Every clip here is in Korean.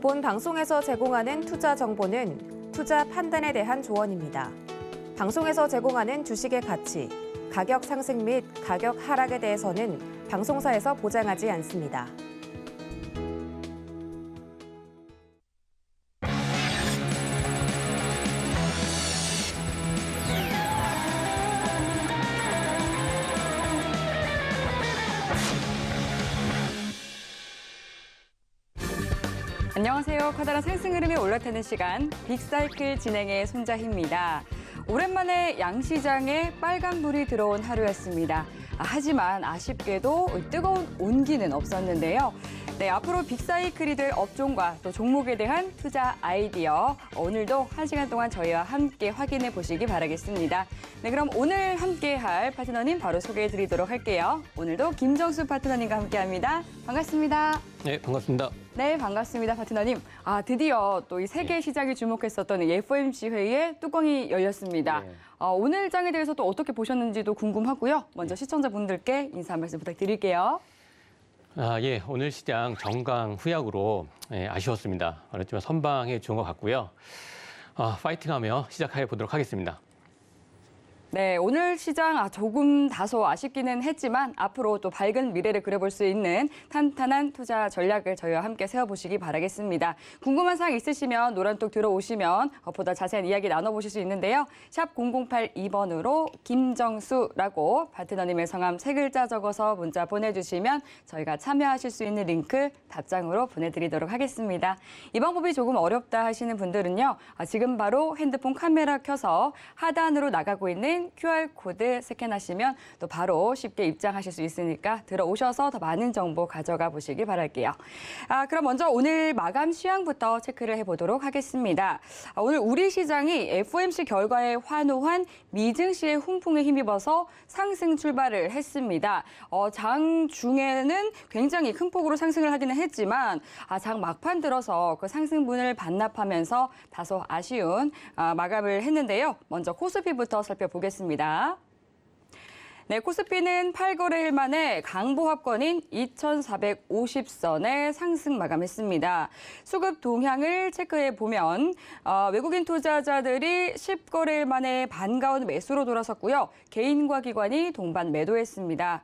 본 방송에서 제공하는 투자 정보는 투자 판단에 대한 조언입니다. 방송에서 제공하는 주식의 가치, 가격 상승 및 가격 하락에 대해서는 방송사에서 보장하지 않습니다. 안녕하세요. 커다란 상승 흐름에 올라타는 시간, 빅사이클 진행의 손자희입니다. 오랜만에 양시장에 빨간불이 들어온 하루였습니다. 하지만 아쉽게도 뜨거운 온기는 없었는데요. 네, 앞으로 빅사이클이 될 업종과 또 종목에 대한 투자 아이디어 오늘도 1시간 동안 저희와 함께 확인해 보시기 바라겠습니다. 네, 그럼 오늘 함께할 파트너님 바로 소개해 드리도록 할게요. 오늘도 김정수 파트너님과 함께합니다. 반갑습니다. 네, 반갑습니다. 네, 반갑습니다, 파트너님. 드디어 또 이 세계 시장이 주목했었던 이 FOMC 회의에 뚜껑이 열렸습니다. 네. 오늘 장에 대해서 또 어떻게 보셨는지도 궁금하고요. 먼저 시청자분들께 인사 한 말씀 부탁드릴게요. 예, 오늘 시장 정강 후약으로 아쉬웠습니다. 그렇지만 선방에 좋은 것 같고요. 파이팅하며 시작해 보도록 하겠습니다. 네, 오늘 시장 조금 다소 아쉽기는 했지만 앞으로 또 밝은 미래를 그려볼 수 있는 탄탄한 투자 전략을 저희와 함께 세워보시기 바라겠습니다. 궁금한 사항 있으시면 노란톡 들어오시면 보다 자세한 이야기 나눠보실 수 있는데요. 샵 0082번으로 김정수라고 파트너님의 성함 3글자 적어서 문자 보내주시면 저희가 참여하실 수 있는 링크 답장으로 보내드리도록 하겠습니다. 이 방법이 조금 어렵다 하시는 분들은요. 지금 바로 핸드폰 카메라 켜서 하단으로 나가고 있는 QR코드 스캔하시면 또 바로 쉽게 입장하실 수 있으니까 들어오셔서 더 많은 정보 가져가 보시기 바랄게요. 그럼 먼저 오늘 마감 시황부터 체크를 해보도록 하겠습니다. 오늘 우리 시장이 FOMC 결과에 환호한 미증시의 훈풍에 힘입어서 상승 출발을 했습니다. 장 중에는 굉장히 큰 폭으로 상승을 하기는 했지만 장 막판 들어서 그 상승분을 반납하면서 다소 아쉬운 마감을 했는데요. 먼저 코스피부터 살펴보겠습니다. 네, 코스피는 8거래일 만에 강보합권인 2,450선에 상승 마감했습니다. 수급 동향을 체크해 보면 외국인 투자자들이 10거래일 만에 반가운 매수로 돌아섰고요. 개인과 기관이 동반 매도했습니다.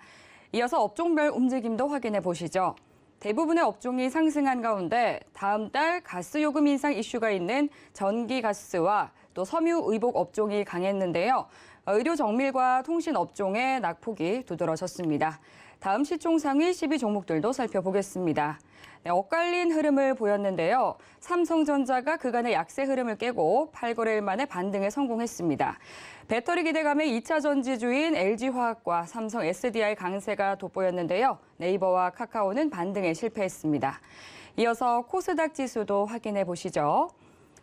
이어서 업종별 움직임도 확인해 보시죠. 대부분의 업종이 상승한 가운데 다음 달 가스 요금 인상 이슈가 있는 전기가스와 또 섬유 의복 업종이 강했는데요. 의료 정밀과 통신 업종의 낙폭이 두드러졌습니다. 다음 시총 상위 12종목들도 살펴보겠습니다. 네, 엇갈린 흐름을 보였는데요. 삼성전자가 그간의 약세 흐름을 깨고 8거래일 만에 반등에 성공했습니다. 배터리 기대감의 2차 전지주인 LG화학과 삼성 SDI 강세가 돋보였는데요. 네이버와 카카오는 반등에 실패했습니다. 이어서 코스닥 지수도 확인해 보시죠.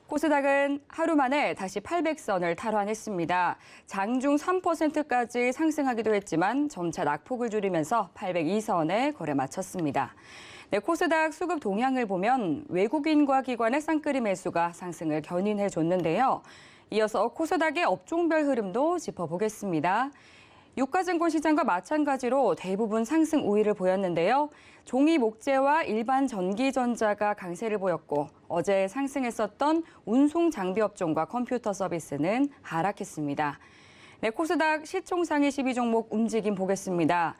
코스닥은 하루 만에 다시 800선을 탈환했습니다. 장중 3%까지 상승하기도 했지만 점차 낙폭을 줄이면서 802선에 거래 마쳤습니다. 네, 코스닥 수급 동향을 보면 외국인과 기관의 쌍끌이 매수가 상승을 견인해줬는데요. 이어서 코스닥의 업종별 흐름도 짚어보겠습니다. 유가증권 시장과 마찬가지로 대부분 상승 우위를 보였는데요. 종이 목재와 일반 전기전자가 강세를 보였고 어제 상승했었던 운송 장비 업종과 컴퓨터 서비스는 하락했습니다. 네, 코스닥 시총 상위 12종목 움직임 보겠습니다.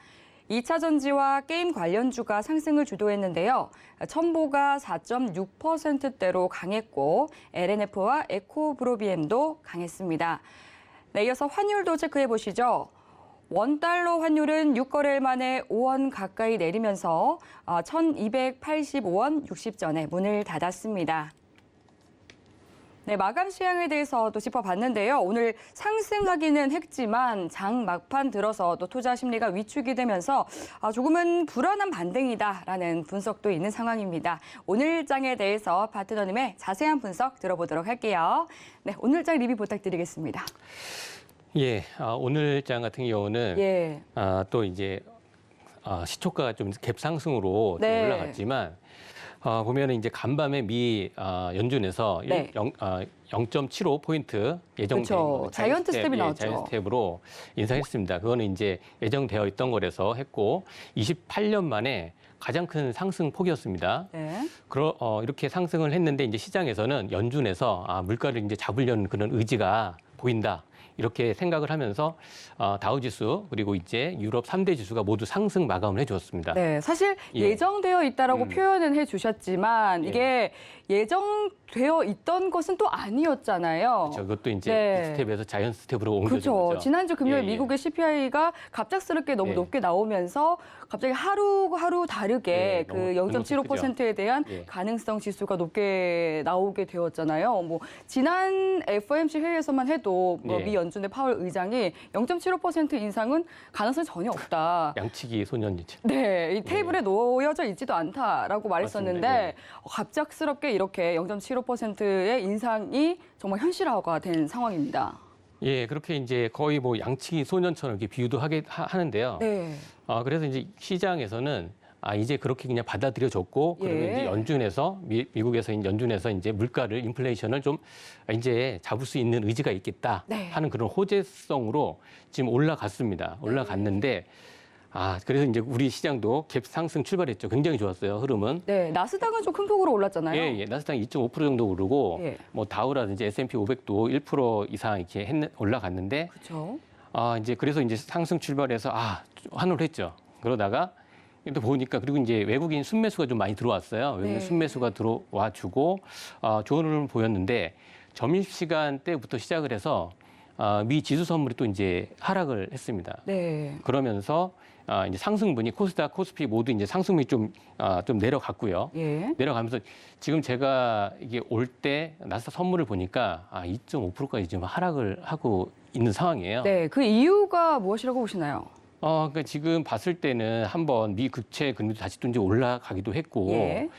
2차 전지와 게임 관련주가 상승을 주도했는데요. 첨보가 4.6%대로 강했고 LNF와 에코브로비엠도 강했습니다. 네, 이어서 환율도 체크해 보시죠. 원달러 환율은 6거래일 만에 5원 가까이 내리면서 1,285원 60전에 문을 닫았습니다. 네, 마감 시황에 대해서 또 짚어봤는데요. 오늘 상승하기는 했지만 장 막판 들어서 또 투자 심리가 위축이 되면서 조금은 불안한 반등이다라는 분석도 있는 상황입니다. 오늘 장에 대해서 파트너님의 자세한 분석 들어보도록 할게요. 네, 오늘 장 리뷰 부탁드리겠습니다. 예, 오늘 장 같은 경우는 또 이제 시초가가 좀 갭 상승으로 좀 네. 올라갔지만 보면은 이제 간밤에 미 연준에서 네. 0.75 포인트 예정된 그렇죠. 자이언트 스텝이 나왔죠. 자이언트 스텝으로 인상했습니다. 그거는 이제 예정되어 있던 거라서 했고 28년 만에 가장 큰 상승 폭이었습니다. 네. 이렇게 상승을 했는데 이제 시장에서는 연준에서 물가를 이제 잡으려는 그런 의지가 보인다. 이렇게 생각을 하면서 다우지수 그리고 이제 유럽 3대 지수가 모두 상승 마감을 해주었습니다. 네, 사실 예. 예정되어 있다라고 표현은 해주셨지만 예. 이게 예정되어 있던 것은 또 아니었잖아요. 그것도 이제 네. 스텝에서 자이언트 스텝으로 옮겨진 그렇죠. 거죠. 지난주 금요일 예, 예. 미국의 CPI가 갑작스럽게 너무 예. 높게 나오면서 갑자기 하루 다르게 예, 그 너무 0.75%에 대한 예. 가능성 지수가 높게 나오게 되었잖아요. 뭐 지난 FOMC 회의에서만 해도 뭐 예. 미 연준의 파월 의장이 0.75% 인상은 가능성이 전혀 없다. 양치기 소년이죠. 네, 이 테이블에 놓여져 있지도 않다라고 말했었는데 맞습니다. 예. 갑작스럽게 이렇게 0.75%의 인상이 정말 현실화가 된 상황입니다. 예, 그렇게 이제 거의 뭐 양치기 소년처럼 이렇게 비유도 하는데요. 네. 그래서 이제 시장에서는 이제 그렇게 그냥 받아들여졌고 그러면 예. 이제 연준에서 미국에서 연준에서 이제 물가를 인플레이션을 좀 이제 잡을 수 있는 의지가 있겠다 네. 하는 그런 호재성으로 지금 올라갔습니다. 올라갔는데 그래서 이제 우리 시장도 갭 상승 출발했죠. 굉장히 좋았어요. 흐름은. 네, 나스닥은 좀 큰 폭으로 올랐잖아요. 예, 나스닥 2.5% 정도 오르고 예. 뭐 다우라든지 S&P 500도 1% 이상 이렇게 올라갔는데 그렇죠. 이제 그래서 이제 상승 출발해서 환호를 했죠. 그러다가 또 보니까 그리고 이제 외국인 순매수가 좀 많이 들어왔어요. 외국인 네. 순매수가 들어와 주고 좋은 흐름을 보였는데 점심시간 때부터 시작을 해서 미 지수 선물이 또 이제 하락을 했습니다. 네. 그러면서 이제 상승분이 코스닥, 코스피 모두 이제 상승분이 좀 내려갔고요. 예. 내려가면서 지금 제가 이게 올 때 나스닥 선물을 보니까 2.5%까지 지금 하락을 하고 있는 상황이에요. 네, 그 이유가 무엇이라고 보시나요? 그러니까 지금 봤을 때는 한번 미 국채 금리도 다시 또 이제 올라가기도 했고, 예.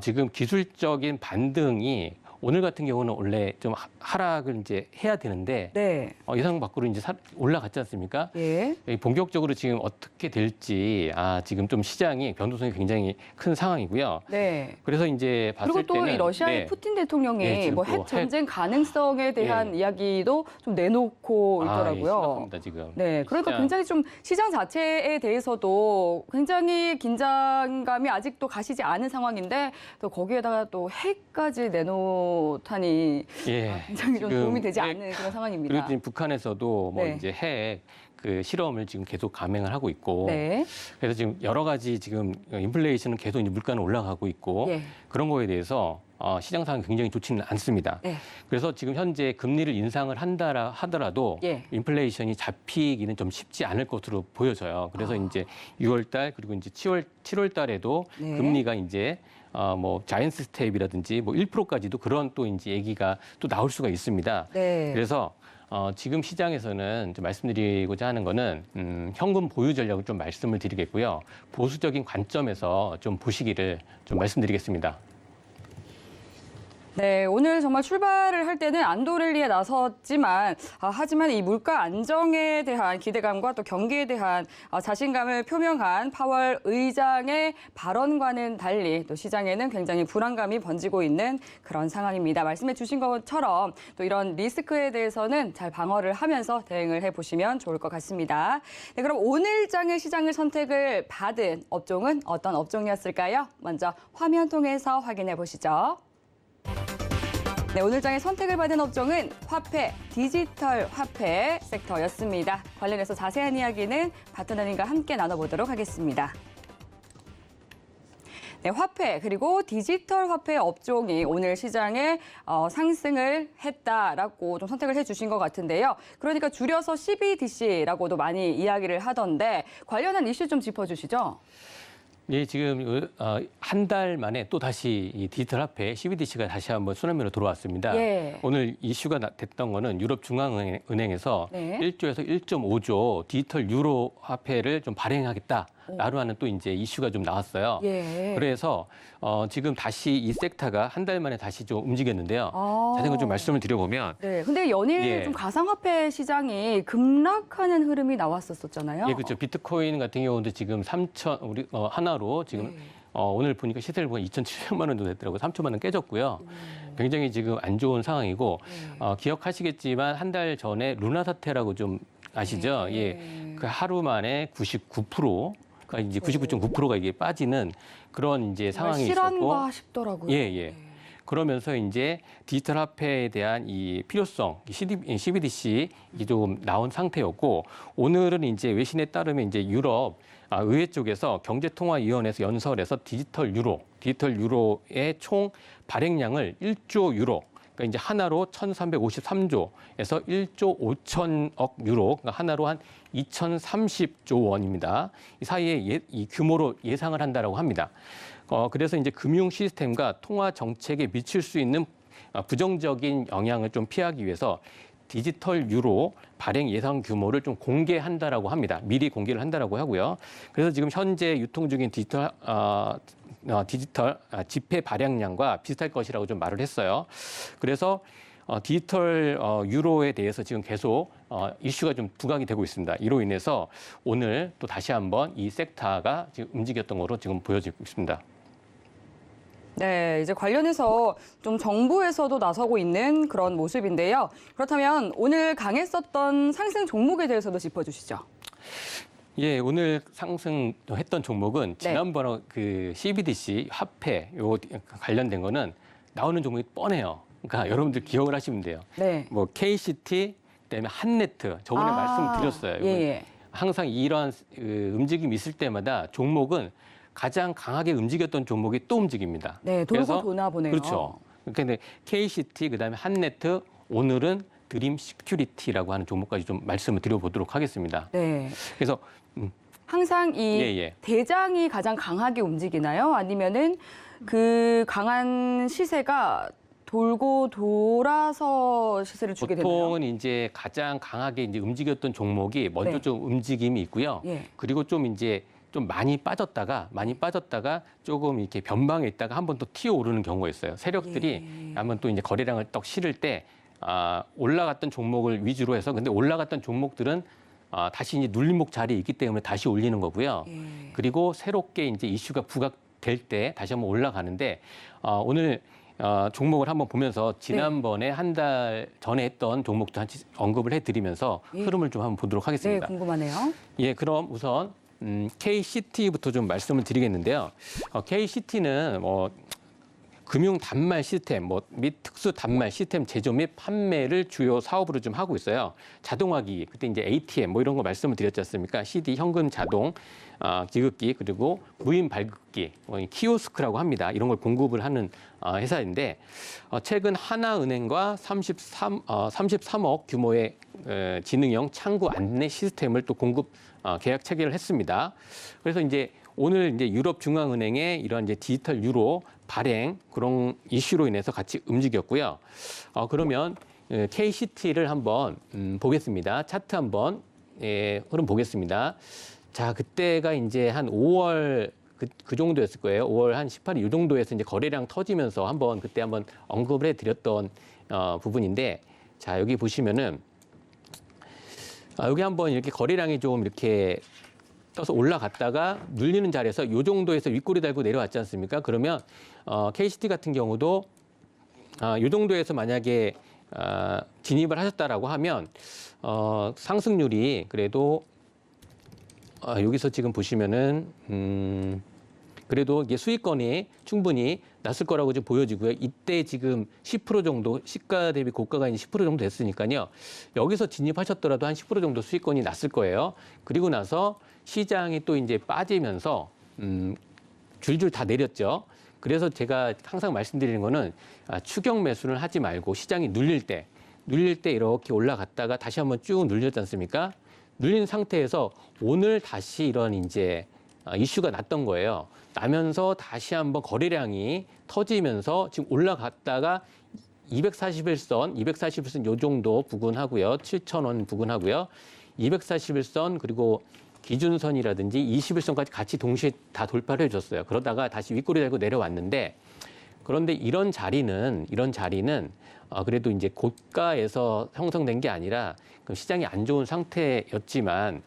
지금 기술적인 반등이 오늘 같은 경우는 원래 좀 하락을 이제 해야 되는데 네. 예상 밖으로 이제 올라갔지 않습니까? 예. 본격적으로 지금 어떻게 될지 지금 좀 시장이 변동성이 굉장히 큰 상황이고요. 네. 그래서 이제 봤을 그리고 또 때는 이 러시아의 푸틴 대통령이 네, 지금 뭐 또 핵 전쟁 가능성에 대한 이야기도 좀 내놓고 있더라고요. 심각합니다, 지금. 네, 그러니까 시장. 굉장히 좀 시장 자체에 대해서도 굉장히 긴장감이 아직도 가시지 않은 상황인데 또 거기에다가 또 핵까지 내놓다니 굉장히 좀 지금 도움이 되지 핵, 않는 그런 상황입니다. 그리고 지금 북한에서도 뭐 네. 이제 핵 그 실험을 지금 계속 감행을 하고 있고 네. 그래서 지금 여러 가지 지금 인플레이션은 계속 이제 물가는 올라가고 있고 예. 그런 거에 대해서 시장 상황이 굉장히 좋지는 않습니다. 네. 그래서 지금 현재 금리를 인상을 한다 하더라도 예. 인플레이션이 잡히기는 좀 쉽지 않을 것으로 보여져요. 그래서 이제 6월 달 그리고 이제 7월 달에도 네. 금리가 이제 뭐 자이언트 스텝이라든지 뭐 1%까지도 그런 또 이제 얘기가 또 나올 수가 있습니다. 네. 그래서 지금 시장에서는 좀 말씀드리고자 하는 거는 현금 보유 전략을 좀 말씀을 드리겠고요. 보수적인 관점에서 좀 보시기를 좀 말씀드리겠습니다. 네, 오늘 정말 출발을 할 때는 안도랠리에 나섰지만 하지만 이 물가 안정에 대한 기대감과 또 경기에 대한 자신감을 표명한 파월 의장의 발언과는 달리 또 시장에는 굉장히 불안감이 번지고 있는 그런 상황입니다. 말씀해 주신 것처럼 또 이런 리스크에 대해서는 잘 방어를 하면서 대응을 해보시면 좋을 것 같습니다. 네, 그럼 오늘 장의 시장을 선택을 받은 업종은 어떤 업종이었을까요? 먼저 화면 통해서 확인해 보시죠. 네, 오늘 장의 선택을 받은 업종은 화폐, 디지털 화폐 섹터였습니다. 관련해서 자세한 이야기는 파트너님과 함께 나눠보도록 하겠습니다. 네, 화폐 그리고 디지털 화폐 업종이 오늘 시장에 상승을 했다라고 좀 선택을 해주신 것 같은데요. 그러니까 줄여서 CBDC라고도 많이 이야기를 하던데 관련한 이슈 좀 짚어주시죠. 예, 지금 한 달 만에 또 다시 이 디지털 화폐 CBDC가 다시 한번 순환매로 들어왔습니다. 예. 오늘 이슈가 됐던 거는 유럽 중앙은행에서 네. 1조에서 1.5조 디지털 유로 화폐를 좀 발행하겠다. 하는 또 이제 이슈가 좀 나왔어요. 예. 그래서 지금 다시 이 섹터가 한 달 만에 다시 좀 움직였는데요. 아. 자세히 좀 말씀을 드려보면 네. 근데 연일 예. 좀 가상화폐 시장이 급락하는 흐름이 나왔었잖아요. 예, 그렇죠. 비트코인 같은 경우도 지금 3천 우리 하나로 지금 네. 오늘 보니까 시세를 보면 2,700만 원 정도 됐더라고요. 3천만 원 깨졌고요. 굉장히 지금 안 좋은 상황이고 기억하시겠지만 한 달 전에 루나 사태라고 좀 아시죠? 네. 예, 그 하루 만에 99%, 그러니까 이제 99.9%가 이게 빠지는 그런 이제 상황이 있었고, 실화인가 싶더라고요. 예, 예. 그러면서 이제 디지털 화폐에 대한 이 필요성, CBDC 이게 좀 나온 상태였고, 오늘은 이제 외신에 따르면 이제 유럽 의회 쪽에서 경제통화위원회에서 연설에서 디지털 유로의 총 발행량을 1조 유로, 그러니까 이제 하나로 1,353조에서 1조 5천억 유로, 그러니까 하나로 한 2,030조 원입니다. 이 사이에 이 규모로 예상을 한다라고 합니다. 그래서 이제 금융 시스템과 통화 정책에 미칠 수 있는 부정적인 영향을 좀 피하기 위해서 디지털 유로 발행 예상 규모를 좀 공개한다라고 합니다. 미리 공개를 한다라고 하고요. 그래서 지금 현재 유통 중인 디지털 지폐 발행량과 비슷할 것이라고 좀 말을 했어요. 그래서 디지털 유로에 대해서 지금 계속 이슈가 좀 부각이 되고 있습니다. 이로 인해서 오늘 또 다시 한번 이 섹터가 지금 움직였던 것으로 지금 보여지고 있습니다. 네, 이제 관련해서 좀 정부에서도 나서고 있는 그런 모습인데요. 그렇다면 오늘 강했었던 상승 종목에 대해서도 짚어주시죠. 예, 오늘 상승했던 종목은 지난번에 그 CBDC 화폐 요 관련된 거는 나오는 종목이 뻔해요. 그러니까 여러분들 기억을 하시면 돼요. 네. 뭐 KCT, 그다음에 한네트 저번에 말씀드렸어요. 예. 항상 이러한 움직임이 있을 때마다 종목은 가장 강하게 움직였던 종목이 또 움직입니다. 네, 돌고 도나 보네요. 그렇죠. 그러니까 KCT 그다음에 한네트 오늘은 드림 시큐리티라고 하는 종목까지 좀 말씀을 드려보도록 하겠습니다. 네. 그래서 항상 이 대장이 가장 강하게 움직이나요? 아니면은 그 강한 시세가 돌고 돌아서 시세를 주게 되나요? 보통은 이제 가장 강하게 이제 움직였던 종목이 먼저 좀 움직임이 있고요. 그리고 좀 이제 좀 많이 빠졌다가 조금 이렇게 변방에 있다가 한 번 또 튀어 오르는 경우가 있어요. 세력들이 한번 또 이제 거래량을 떡 실을 때 올라갔던 종목을 위주로 해서 근데 올라갔던 종목들은 다시 이제 눌림목 자리에 있기 때문에 다시 올리는 거고요. 그리고 새롭게 이제 이슈가 부각될 때 다시 한번 올라가는데 오늘 종목을 한번 보면서 지난번에 한 달 전에 했던 종목도 언급을 해드리면서 흐름을 좀 한번 보도록 하겠습니다. 네, 궁금하네요. 예, 그럼 우선 KCT부터 좀 말씀을 드리겠는데요. KCT는 금융 단말 시스템 및 특수 단말 시스템 제조 및 판매를 주요 사업으로 좀 하고 있어요. 자동화기 그때 이제 ATM 이런 거 말씀을 드렸지 않습니까? CD 현금 자동 기급기 그리고 무인 발급기 키오스크라고 합니다. 이런 걸 공급을 하는 회사인데 최근 하나은행과 33억 규모의 지능형 창구 안내 시스템을 또 공급 계약 체결을 했습니다. 그래서 이제 오늘 이제 유럽 중앙은행의 이런 이제 디지털 유로 발행 그런 이슈로 인해서 같이 움직였고요. 그러면 KCT를 한번 보겠습니다. 차트 한번 흐름 보겠습니다. 자, 그때가 이제 한 5월 그 정도였을 거예요. 5월 한 18일 이 정도에서 이제 거래량 터지면서 그때 한번 언급을 해드렸던 부분인데, 자 여기 보시면은 여기 한번 이렇게 거래량이 좀 이렇게 떠서 올라갔다가 눌리는 자리에서 이 정도에서 윗꼬리 달고 내려왔지 않습니까? 그러면 KCT 같은 경우도 이 정도에서 만약에 진입을 하셨다라고 하면 상승률이 그래도 여기서 지금 보시면은 그래도 이게 수익권이 충분히 났을 거라고 좀 보여지고요. 이때 지금 10% 정도 시가 대비 고가가 이제 10% 정도 됐으니까요. 여기서 진입하셨더라도 한 10% 정도 수익권이 났을 거예요. 그리고 나서 시장이 또 이제 빠지면서 줄줄 다 내렸죠. 그래서 제가 항상 말씀드리는 거는 추격 매수를 하지 말고 시장이 눌릴 때 이렇게 올라갔다가 다시 한번 쭉 눌렸지 않습니까? 눌린 상태에서 오늘 다시 이런 이제 이슈가 났던 거예요. 나면서 다시 한번 거래량이 터지면서 지금 올라갔다가 241선 요 정도 부근하고요. 7,000원 부근하고요. 241선 그리고 기준선이라든지 21선까지 같이 동시에 다 돌파를 해줬어요. 그러다가 다시 윗꼬리 달고 내려왔는데 그런데 이런 자리는 그래도 이제 고가에서 형성된 게 아니라 시장이 안 좋은 상태였지만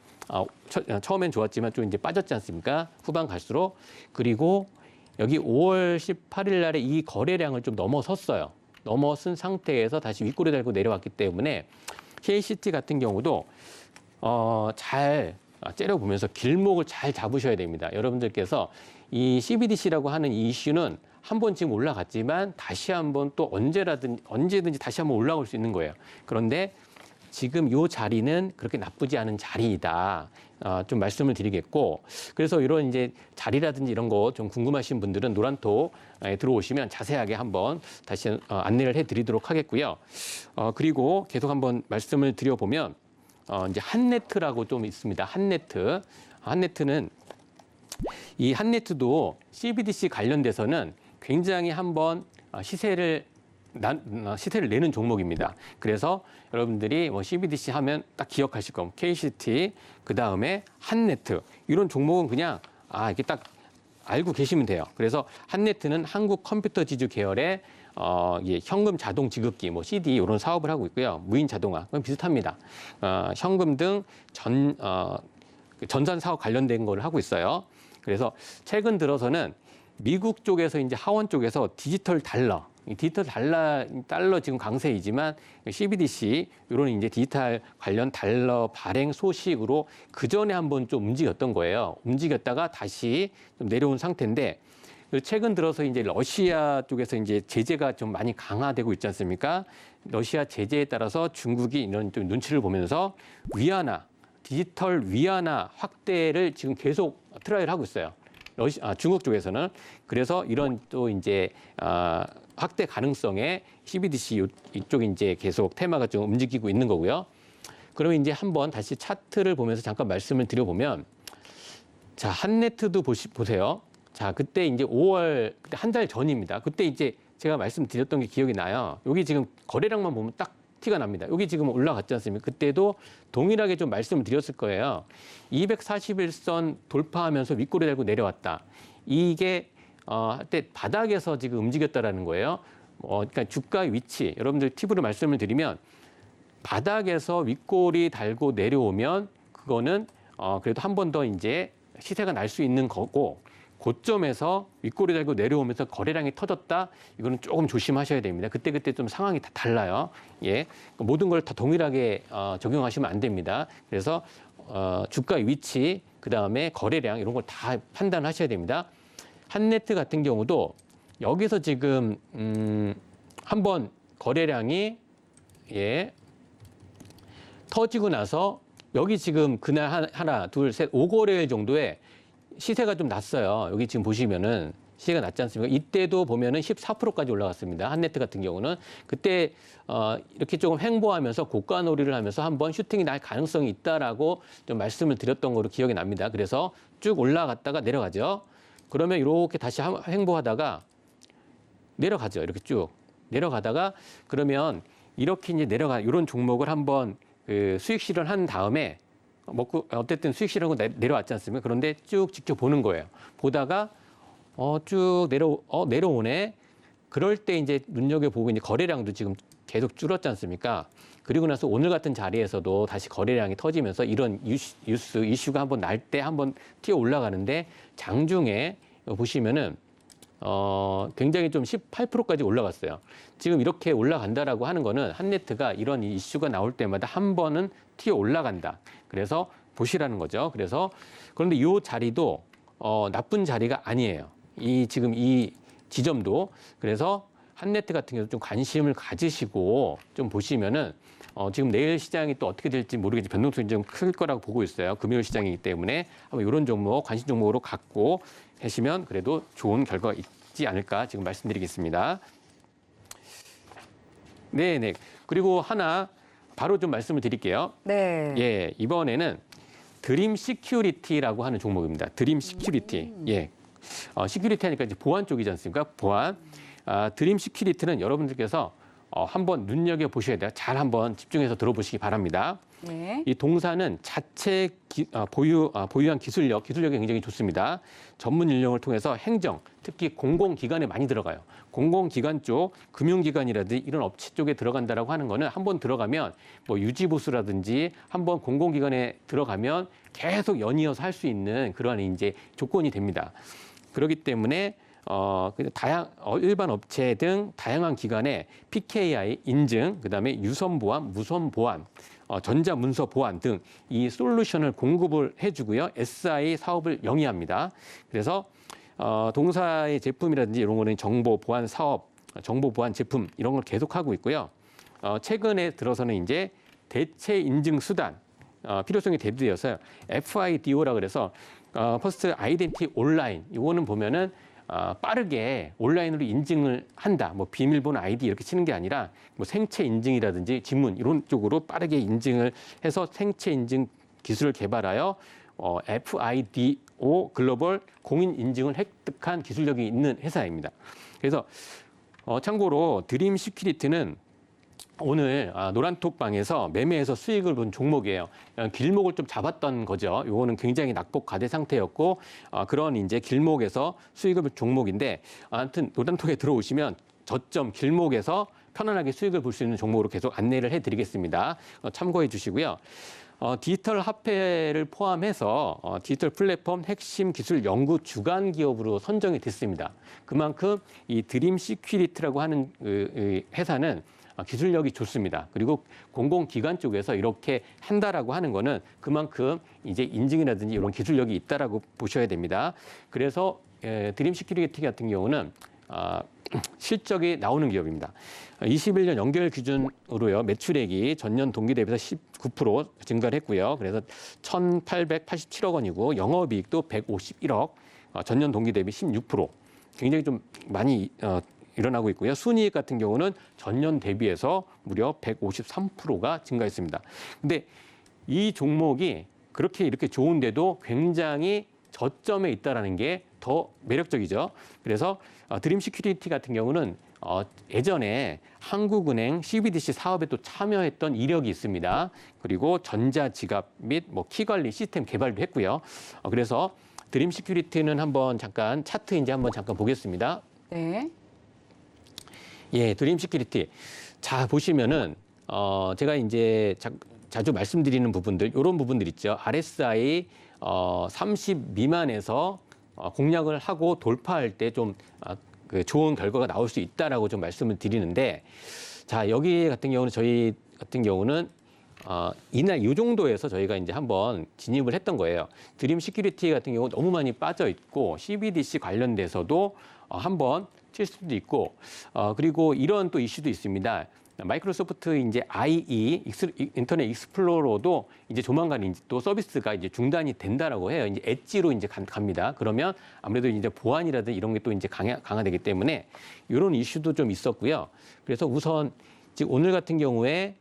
처음엔 좋았지만 좀 이제 빠졌지 않습니까? 후반 갈수록. 그리고 여기 5월 18일 날에 이 거래량을 좀 넘어섰어요. 넘어선 상태에서 다시 윗꼬리 달고 내려왔기 때문에 KCT 같은 경우도 잘 째려보면서 길목을 잘 잡으셔야 됩니다. 여러분들께서 이 CBDC라고 하는 이 이슈는 한 번 지금 올라갔지만 다시 한번 또 언제든지 다시 한번 올라올 수 있는 거예요. 그런데 지금 이 자리는 그렇게 나쁘지 않은 자리이다. 좀 말씀을 드리겠고, 그래서 이런 이제 자리라든지 이런 거 좀 궁금하신 분들은 노란톡에 들어오시면 자세하게 한번 다시 안내를 해드리도록 하겠고요. 그리고 계속 한번 말씀을 드려보면 이제 한네트라고 좀 있습니다. 한네트는 이 한네트도 CBDC 관련돼서는 굉장히 한번 시세를 내는 종목입니다. 그래서 여러분들이 뭐 CBDC 하면 딱 기억하실 겁니다. KCT, 그 다음에 한네트 이런 종목은 그냥 이렇게 딱 알고 계시면 돼요. 그래서 한네트는 한국 컴퓨터 지주 계열의 현금 자동 지급기, 뭐 CD 이런 사업을 하고 있고요. 무인 자동화 그건 비슷합니다. 현금 등 전산 사업 관련된 걸 하고 있어요. 그래서 최근 들어서는 미국 쪽에서 이제 하원 쪽에서 디지털 달러 지금 강세이지만 CBDC 이런 이제 디지털 관련 달러 발행 소식으로 그 전에 한번 좀 움직였던 거예요. 움직였다가 다시 좀 내려온 상태인데 최근 들어서 이제 러시아 쪽에서 이제 제재가 좀 많이 강화되고 있지 않습니까? 러시아 제재에 따라서 중국이 이런 좀 눈치를 보면서 디지털 위안화 확대를 지금 계속 트라이를 하고 있어요. 중국 쪽에서는. 그래서 이런 또 이제 확대 가능성에 CBDC 이쪽이 이제 계속 테마가 좀 움직이고 있는 거고요. 그러면 이제 한번 다시 차트를 보면서 잠깐 말씀을 드려보면, 자, 한네트도 보세요. 자, 그때 이제 5월, 그때 한 달 전입니다. 그때 이제 제가 말씀드렸던 게 기억이 나요. 여기 지금 거래량만 보면 딱 티가 납니다. 여기 지금 올라갔지 않습니까? 그때도 동일하게 좀 말씀을 드렸을 거예요. 241선 돌파하면서 윗꼬리 달고 내려왔다. 이게 한때 바닥에서 지금 움직였다라는 거예요. 그러니까 주가 위치, 여러분들 팁으로 말씀을 드리면 바닥에서 윗꼬리 달고 내려오면 그거는 그래도 한 번 더 이제 시세가 날 수 있는 거고, 고점에서 윗꼬리 달고 내려오면서 거래량이 터졌다. 이거는 조금 조심하셔야 됩니다. 그때 좀 상황이 다 달라요. 예, 모든 걸 다 동일하게 적용하시면 안 됩니다. 그래서 주가 위치, 그 다음에 거래량 이런 걸 다 판단하셔야 됩니다. 한네트 같은 경우도 여기서 지금 한번 거래량이 터지고 나서 여기 지금 그날 하나, 둘, 셋, 5거래일 정도에 시세가 좀 났어요. 여기 지금 보시면은 시세가 났지 않습니까? 이때도 보면은 14%까지 올라갔습니다. 한네트 같은 경우는 그때 이렇게 조금 횡보하면서 고가놀이를 하면서 한번 슈팅이 날 가능성이 있다라고 좀 말씀을 드렸던 거로 기억이 납니다. 그래서 쭉 올라갔다가 내려가죠. 그러면 이렇게 다시 횡보하다가 내려가죠. 이렇게 쭉 내려가다가 그러면 이렇게 이제 이런 종목을 한번 수익 실현한 다음에 먹고 어쨌든 수익 실현하고 내려왔지 않습니까? 그런데 쭉 지켜보는 거예요. 보다가 쭉 내려오네. 그럴 때 이제 눈여겨보고 이제 거래량도 지금 계속 줄었지 않습니까? 그리고 나서 오늘 같은 자리에서도 다시 거래량이 터지면서 이런 이슈가 한번 날 때 한번 튀어 올라가는데 장중에 보시면은 굉장히 좀 18%까지 올라갔어요. 지금 이렇게 올라간다라고 하는 거는 한네트가 이런 이슈가 나올 때마다 한 번은 튀어 올라간다. 그래서 보시라는 거죠. 그런데 이 자리도 나쁜 자리가 아니에요. 지금 이 지점도. 그래서 한네트 같은 경우도 좀 관심을 가지시고 좀 보시면은 지금 내일 시장이 또 어떻게 될지 모르겠지만 변동성이 좀 클 거라고 보고 있어요. 금요일 시장이기 때문에 한번 이런 종목 관심 종목으로 갖고 계시면 그래도 좋은 결과가 있지 않을까 지금 말씀드리겠습니다. 네. 그리고 하나 바로 좀 말씀을 드릴게요. 네. 예, 이번에는 드림 시큐리티라고 하는 종목입니다. 드림 시큐리티. 예. 시큐리티 하니까 이제 보안 쪽이지 않습니까? 보안. 드림 시큐리티는 여러분들께서 한번 눈여겨 보셔야 돼요. 잘 한번 집중해서 들어보시기 바랍니다. 네. 이 동사는 자체 보유한 기술력이 굉장히 좋습니다. 전문 인력을 통해서 행정, 특히 공공기관에 많이 들어가요. 공공기관 쪽, 금융기관이라든지 이런 업체 쪽에 들어간다라고 하는 거는 한번 들어가면 뭐 유지보수라든지 한번 공공기관에 들어가면 계속 연이어서 할 수 있는 그러한 이제 조건이 됩니다. 그렇기 때문에 일반 업체 등 다양한 기관에 PKI 인증, 그다음에 유선 보안, 무선 보안, 전자문서 보안 등 이 솔루션을 공급을 해주고요. SI 사업을 영위합니다. 그래서 동사의 제품이라든지 이런 거는 정보 보안 사업, 정보 보안 제품 이런 걸 계속하고 있고요. 최근에 들어서는 이제 대체 인증 수단 필요성이 대두되어서요. FIDO라 그래서 퍼스트 아이덴티 온라인 이거는 보면은 빠르게 온라인으로 인증을 한다. 뭐 비밀번호 아이디 이렇게 치는 게 아니라 뭐 생체 인증이라든지 지문 이런 쪽으로 빠르게 인증을 해서 생체 인증 기술을 개발하여 FIDO 글로벌 공인 인증을 획득한 기술력이 있는 회사입니다. 그래서 참고로 드림 시큐리티는 오늘 노란톡방에서 매매해서 수익을 본 종목이에요. 길목을 좀 잡았던 거죠. 요거는 굉장히 낙폭 과대 상태였고 그런 이제 길목에서 수익을 본 종목인데 아무튼 노란톡에 들어오시면 저점 길목에서 편안하게 수익을 볼 수 있는 종목으로 계속 안내를 해드리겠습니다. 참고해 주시고요. 디지털 화폐를 포함해서 디지털 플랫폼 핵심 기술 연구 주간 기업으로 선정이 됐습니다. 그만큼 이 드림 시큐리티라고 하는 회사는 기술력이 좋습니다. 그리고 공공기관 쪽에서 이렇게 한다라고 하는 거는 그만큼 이제 인증이라든지 이런 기술력이 있다라고 보셔야 됩니다. 그래서 드림 시큐리티 같은 경우는 실적이 나오는 기업입니다. 21년 연결 기준으로요. 매출액이 전년 동기 대비해서 19% 증가를 했고요. 그래서 1,887억 원이고 영업이익도 151억, 전년 동기 대비 16%. 굉장히 좀 많이 일어나고 있고요. 순이익 같은 경우는 전년 대비해서 무려 153%가 증가했습니다. 근데 이 종목이 그렇게 이렇게 좋은데도 굉장히 저점에 있다라는 게 더 매력적이죠. 그래서 드림 시큐리티 같은 경우는 예전에 한국은행 CBDC 사업에 또 참여했던 이력이 있습니다. 그리고 전자지갑 및 뭐 키관리 시스템 개발도 했고요. 그래서 드림 시큐리티는 한번 잠깐 차트 한번 잠깐 보겠습니다. 네. 예, 드림 시큐리티. 자, 보시면은, 제가 이제 자주 말씀드리는 부분들, 이런 부분들 있죠. RSI 30 미만에서 공략을 하고 돌파할 때 좀 좋은 결과가 나올 수 있다라고 좀 말씀을 드리는데, 자, 여기 같은 경우는 저희 같은 경우는 이날 이 정도에서 저희가 이제 한번 진입을 했던 거예요. 드림 시큐리티 같은 경우 너무 많이 빠져 있고, CBDC 관련돼서도 한번 칠 수도 있고, 그리고 이런 또 이슈도 있습니다. 마이크로소프트 이제 IE 인터넷 익스플로러도 이제 조만간 이제 또 서비스가 이제 중단이 된다라고 해요. 이제 엣지로 이제 갑니다. 그러면 아무래도 이제 보안이라든지 이런 게 또 이제 강화되기 때문에 이런 이슈도 좀 있었고요. 그래서 우선 지금 오늘 같은 경우에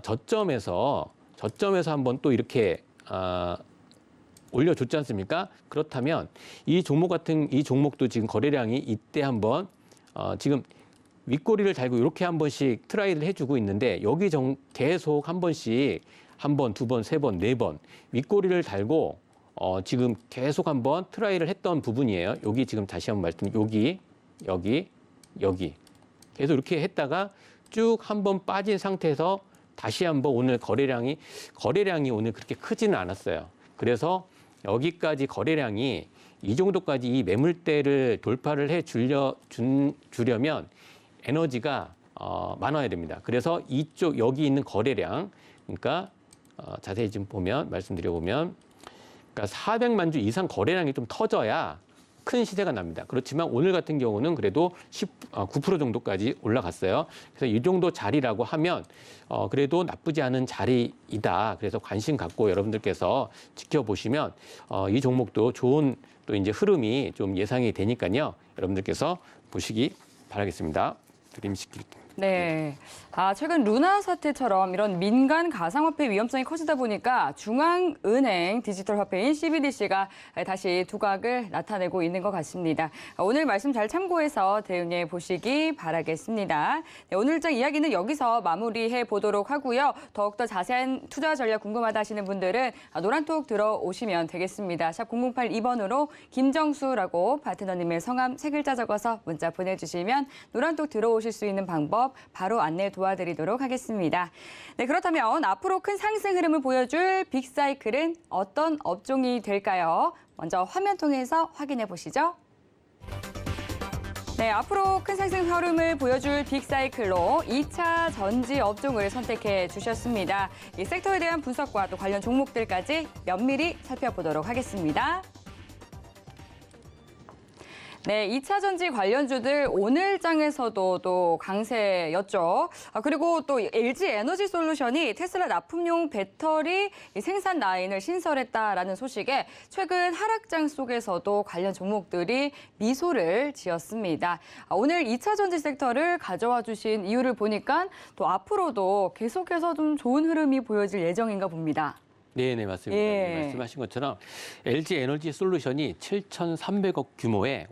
저점에서 한번 또 이렇게 올려줬지 않습니까? 그렇다면 이 종목도 지금 거래량이 이때 한번 지금 윗꼬리를 달고 이렇게 한 번씩 트라이를 해주고 있는데 여기 계속 한 번씩 한 번, 두 번, 세 번, 네 번 윗꼬리를 달고 지금 계속 한번 트라이를 했던 부분이에요. 여기 지금 다시 한번 여기 계속 이렇게 했다가 쭉 한번 빠진 상태에서 다시 한번 오늘 거래량이 오늘 그렇게 크지는 않았어요. 그래서 여기까지 거래량이 이 정도까지 이 매물대를 돌파를 해 주려면 에너지가 많아야 됩니다. 그래서 여기 있는 거래량, 그러니까 자세히 좀 말씀드려보면, 그러니까 400만 주 이상 거래량이 좀 터져야 큰 시세가 납니다. 그렇지만 오늘 같은 경우는 그래도 9% 정도까지 올라갔어요. 그래서 이 정도 자리라고 하면 그래도 나쁘지 않은 자리이다. 그래서 관심 갖고 여러분들께서 지켜보시면 이 종목도 좋은 또 이제 흐름이 좀 예상이 되니까요. 여러분들께서 보시기 바라겠습니다. 드림 시큐리티. 네. 최근 루나 사태처럼 이런 민간 가상화폐 위험성이 커지다 보니까 중앙은행 디지털 화폐인 CBDC가 다시 두각을 나타내고 있는 것 같습니다. 오늘 말씀 잘 참고해서 대응해 보시기 바라겠습니다. 네, 오늘장 이야기는 여기서 마무리해 보도록 하고요. 더욱더 자세한 투자 전략 궁금하다 하시는 분들은 노란톡 들어오시면 되겠습니다. 샵 0082번으로 김정수라고 파트너님의 성함 3글자 적어서 문자 보내주시면 노란톡 들어오실 수 있는 방법 바로 안내 도와드리도록 하겠습니다. 네, 그렇다면 앞으로 큰 상승 흐름을 보여줄 빅사이클은 어떤 업종이 될까요? 먼저 화면 통해서 확인해 보시죠. 네, 앞으로 큰 상승 흐름을 보여줄 빅사이클로 2차 전지 업종을 선택해 주셨습니다. 이 섹터에 대한 분석과 또 관련 종목들까지 면밀히 살펴보도록 하겠습니다. 네, 2차 전지 관련주들 오늘 장에서도 또 강세였죠. 그리고 또 LG 에너지 솔루션이 테슬라 납품용 배터리 생산 라인을 신설했다라는 소식에 최근 하락장 속에서도 관련 종목들이 미소를 지었습니다. 오늘 2차 전지 섹터를 가져와 주신 이유를 보니까 또 앞으로도 계속해서 좀 좋은 흐름이 보여질 예정인가 봅니다. 네, 맞습니다. 네, 말씀하신 것처럼 LG 에너지 솔루션이 7,300억 규모의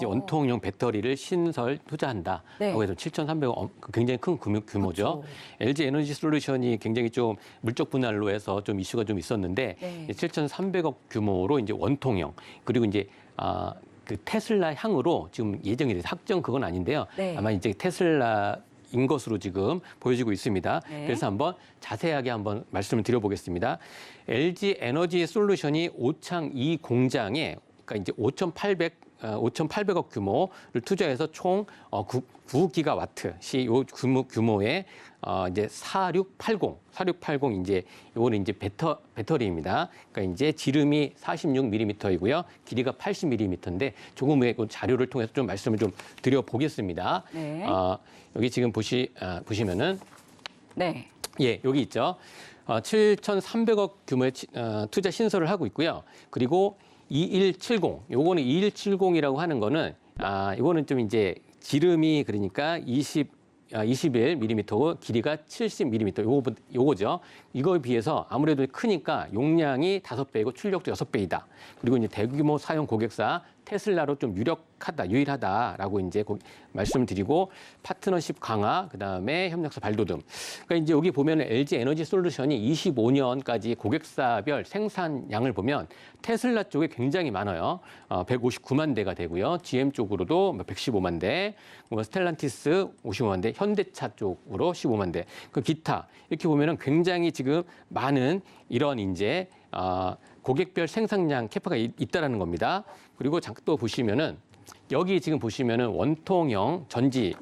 원통형 배터리를 신설 투자한다라고 해서 7,300억 굉장히 큰 규모죠. 그렇죠. LG 에너지 솔루션이 굉장히 좀 물적 분할로 해서 좀 이슈가 좀 있었는데 7,300억 규모로 이제 원통형 그리고 이제 그 테슬라 향으로 지금 예정이 돼서 확정 그건 아닌데요. 아마 이제 테슬라 인 것으로 지금 보여지고 있습니다. 그래서 한번 자세하게 한번 말씀을 드려보겠습니다. LG 에너지 솔루션이 오창 2 공장에 그러니까 이제 5,800억 규모를 투자해서 총 9기가와트 요 규모의 이제 4680 이제 요거는 이제 배터리입니다. 그러니까 이제 지름이 46mm이고요. 길이가 80mm인데 조금의 자료를 통해서 좀 말씀을 좀 드려보겠습니다. 여기 지금 보시면은 여기 있죠. 7,300억 규모의 투자 신설을 하고 있고요. 그리고 2170 요거는 2170이라고 하는 거는 이거는 좀 이제 지름이 그러니까 21mm고 길이가 70mm 요거죠. 이거에 비해서 아무래도 크니까 용량이 5배이고 출력도 6배이다. 그리고 이제 대규모 사용 고객사 테슬라로 좀 유일하다라고 이제 말씀을 드리고 파트너십 강화, 그다음에 협력사 발돋움. 그러니까 이제 여기 보면 LG 에너지 솔루션이 25년까지 고객사별 생산량을 보면 테슬라 쪽에 굉장히 많아요. 159만 대가 되고요. GM 쪽으로도 115만 대, 스텔란티스 55만 대, 현대차 쪽으로 15만 대. 그 기타 이렇게 보면은 굉장히 지금 많은 이런 이제 고객별 생산량 캐파가 있다라는 겁니다. 그리고 또 보시면은 여기 지금 보시면은 원통형 전지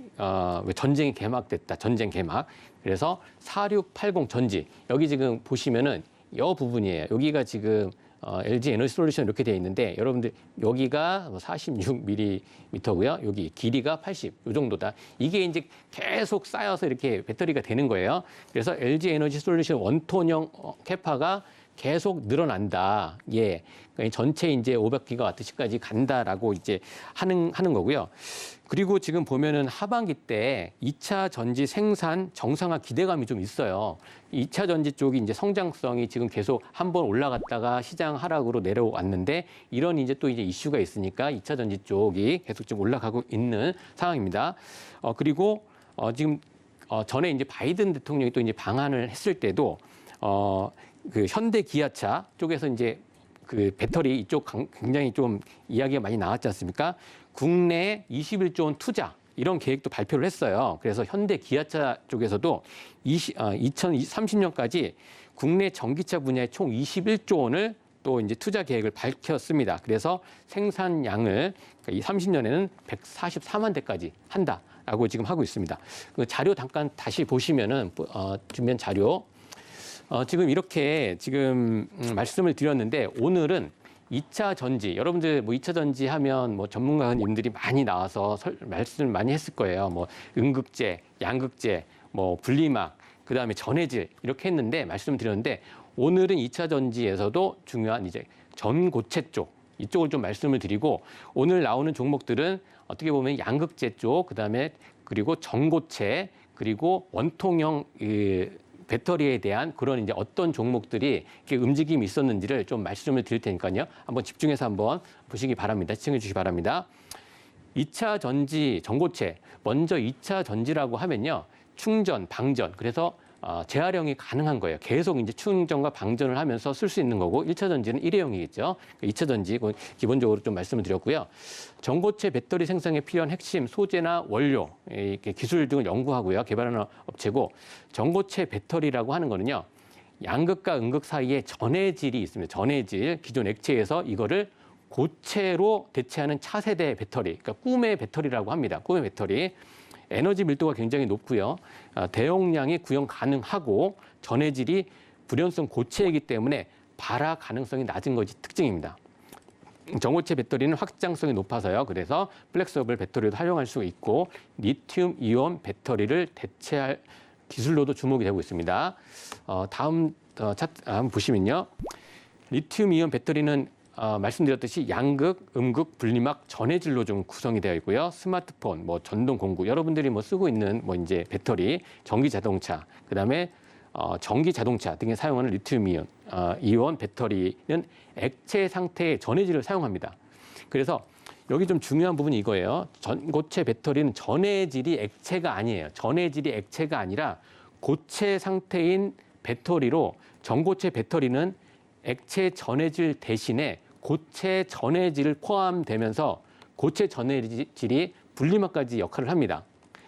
전쟁이 개막됐다. 전쟁 개막. 그래서 4680 전지. 여기 지금 보시면은 이 부분이에요. 여기가 지금 LG 에너지 솔루션 이렇게 되어 있는데 여러분들 여기가 46mm고요. 여기 길이가 80. 이 정도다. 이게 이제 계속 쌓여서 이렇게 배터리가 되는 거예요. 그래서 LG 에너지 솔루션 원통형 캐파가 계속 늘어난다. 그러니까 전체 이제 500기가와트시까지 간다라고 이제 하는 거고요. 그리고 지금 보면은 하반기 때 2차 전지 생산 정상화 기대감이 좀 있어요. 2차 전지 쪽이 이제 성장성이 지금 계속 한번 올라갔다가 시장 하락으로 내려왔는데 이런 이제 또 이제 이슈가 있으니까 2차 전지 쪽이 계속 좀 올라가고 있는 상황입니다. 그리고 지금 전에 이제 바이든 대통령이 또 이제 방한을 했을 때도 그 현대 기아차 쪽에서 이제 그 배터리 이쪽 굉장히 좀 이야기가 많이 나왔지 않습니까? 국내 21조 원 투자 이런 계획도 발표를 했어요. 그래서 현대 기아차 쪽에서도 2030년까지 국내 전기차 분야에 총 21조 원을 또 이제 투자 계획을 밝혔습니다. 그래서 생산량을 이 30년에는 144만 대까지 한다라고 지금 하고 있습니다. 그 자료 잠깐 다시 보시면은 주면 자료. 지금 이렇게 지금 말씀을 드렸는데 오늘은 2차 전지, 여러분들 뭐 2차 전지 하면 뭐 전문가님들이 많이 나와서 말씀을 많이 했을 거예요. 뭐 음극재, 양극재, 뭐 분리막, 그다음에 전해질 이렇게 했는데 말씀드렸는데 오늘은 2차 전지에서도 중요한 이제 전고체 쪽 이쪽을 좀 말씀을 드리고 오늘 나오는 종목들은 어떻게 보면 양극재 쪽, 그다음에 그리고 전고체, 그리고 원통형 배터리에 대한 그런 이제 어떤 종목들이 이렇게 움직임이 있었는지를 좀 말씀을 드릴 테니까요. 한번 집중해서 한번 보시기 바랍니다. 시청해 주시기 바랍니다. 2차 전지 전고체, 먼저 2차 전지라고 하면요. 충전, 방전, 그래서 재활용이 가능한 거예요. 계속 이제 충전과 방전을 하면서 쓸 수 있는 거고 1차 전지는 일회용이겠죠. 2차 전지 기본적으로 좀 말씀을 드렸고요. 전고체 배터리 생산에 필요한 핵심 소재나 원료, 이렇게 기술 등을 연구하고요. 개발하는 업체고 전고체 배터리라고 하는 거는요. 양극과 음극 사이에 전해질이 있습니다. 전해질, 기존 액체에서 이거를 고체로 대체하는 차세대 배터리, 그러니까 꿈의 배터리라고 합니다. 꿈의 배터리. 에너지 밀도가 굉장히 높고요. 대용량이 구형 가능하고 전해질이 불연성 고체이기 때문에 발화 가능성이 낮은 것이 특징입니다. 전고체 배터리는 확장성이 높아서요. 그래서 플렉서블 배터리도 활용할 수 있고 리튬 이온 배터리를 대체할 기술로도 주목이 되고 있습니다. 다음 차트 한번 보시면요. 리튬 이온 배터리는 말씀드렸듯이 양극, 음극, 분리막, 전해질로 좀 구성이 되어 있고요. 스마트폰, 뭐 전동 공구, 여러분들이 뭐 쓰고 있는 뭐 이제 배터리, 전기 자동차, 그다음에 전기 자동차 등에 사용하는 리튬 이온 배터리는 액체 상태의 전해질을 사용합니다. 그래서 여기 좀 중요한 부분이 이거예요. 전고체 배터리는 전해질이 액체가 아니에요. 전해질이 액체가 아니라 고체 상태인 배터리로 전고체 배터리는 액체 전해질 대신에 고체 전해질을 포함되면서 고체 전해질이 분리막까지 역할을 합니다.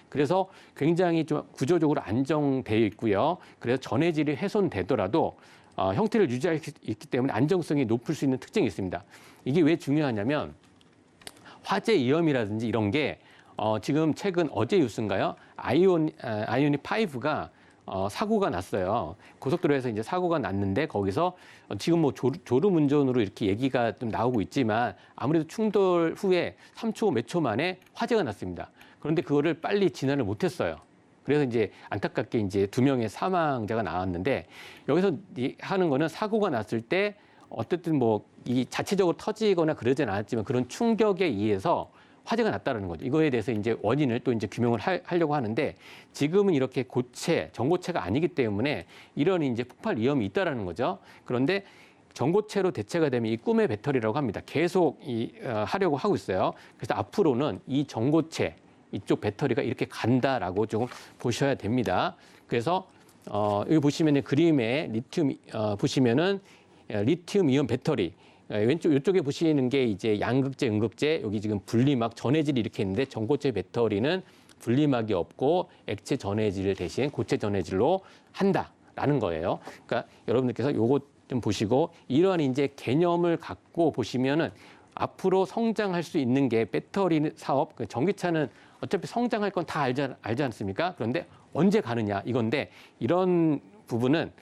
그래서 굉장히 좀 구조적으로 안정되어 있고요. 그래서 전해질이 훼손되더라도 형태를 유지할 수 있기 때문에 안정성이 높을 수 있는 특징이 있습니다. 이게 왜 중요하냐면 화재 위험이라든지 이런 게 지금 최근 어제 뉴스인가요? 아이오닉 5가 사고가 났어요. 고속도로에서 이제 사고가 났는데 거기서 지금 뭐 졸음 운전으로 이렇게 얘기가 좀 나오고 있지만 아무래도 충돌 후에 3초, 몇 초 만에 화재가 났습니다. 그런데 그거를 빨리 진화를 못했어요. 그래서 이제 안타깝게 이제 2명의 사망자가 나왔는데 여기서 하는 거는 사고가 났을 때 어쨌든 뭐 이 자체적으로 터지거나 그러진 않았지만 그런 충격에 의해서 화재가 났다는 거죠. 이거에 대해서 이제 원인을 또 이제 규명을 하려고 하는데 지금은 이렇게 고체, 전고체가 아니기 때문에 이런 이제 폭발 위험이 있다라는 거죠. 그런데 전고체로 대체가 되면 이 꿈의 배터리라고 합니다. 계속 하려고 하고 있어요. 그래서 앞으로는 이 전고체 이쪽 배터리가 이렇게 간다라고 조금 보셔야 됩니다. 그래서 여기 보시면은 그림에 리튬 보시면은 리튬 이온 배터리 왼쪽 이쪽에 보시는 게 이제 양극재, 음극재, 여기 지금 분리막, 전해질이 이렇게 있는데 전고체 배터리는 분리막이 없고 액체 전해질 대신 고체 전해질로 한다라는 거예요. 그러니까 여러분들께서 요거 좀 보시고 이러한 이제 개념을 갖고 보시면은 앞으로 성장할 수 있는 게 배터리 사업, 전기차는 어차피 성장할 건 다 알지 않습니까? 그런데 언제 가느냐 이건데 이런 부분은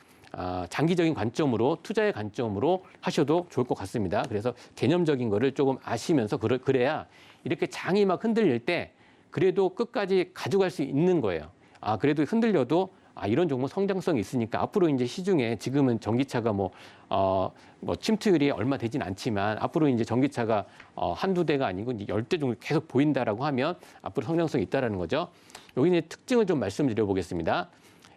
장기적인 관점으로 투자의 관점으로 하셔도 좋을 것 같습니다. 그래서 개념적인 거를 조금 아시면서 그래야 이렇게 장이 막 흔들릴 때 그래도 끝까지 가져갈 수 있는 거예요. 그래도 흔들려도 이런 종목 성장성이 있으니까 앞으로 이제 시중에 지금은 전기차가 뭐 침투율이 얼마 되진 않지만 앞으로 이제 전기차가 한두 대가 아니고 이제 10대 정도 계속 보인다라고 하면 앞으로 성장성이 있다라는 거죠. 여기 이제 특징을 좀 말씀드려 보겠습니다.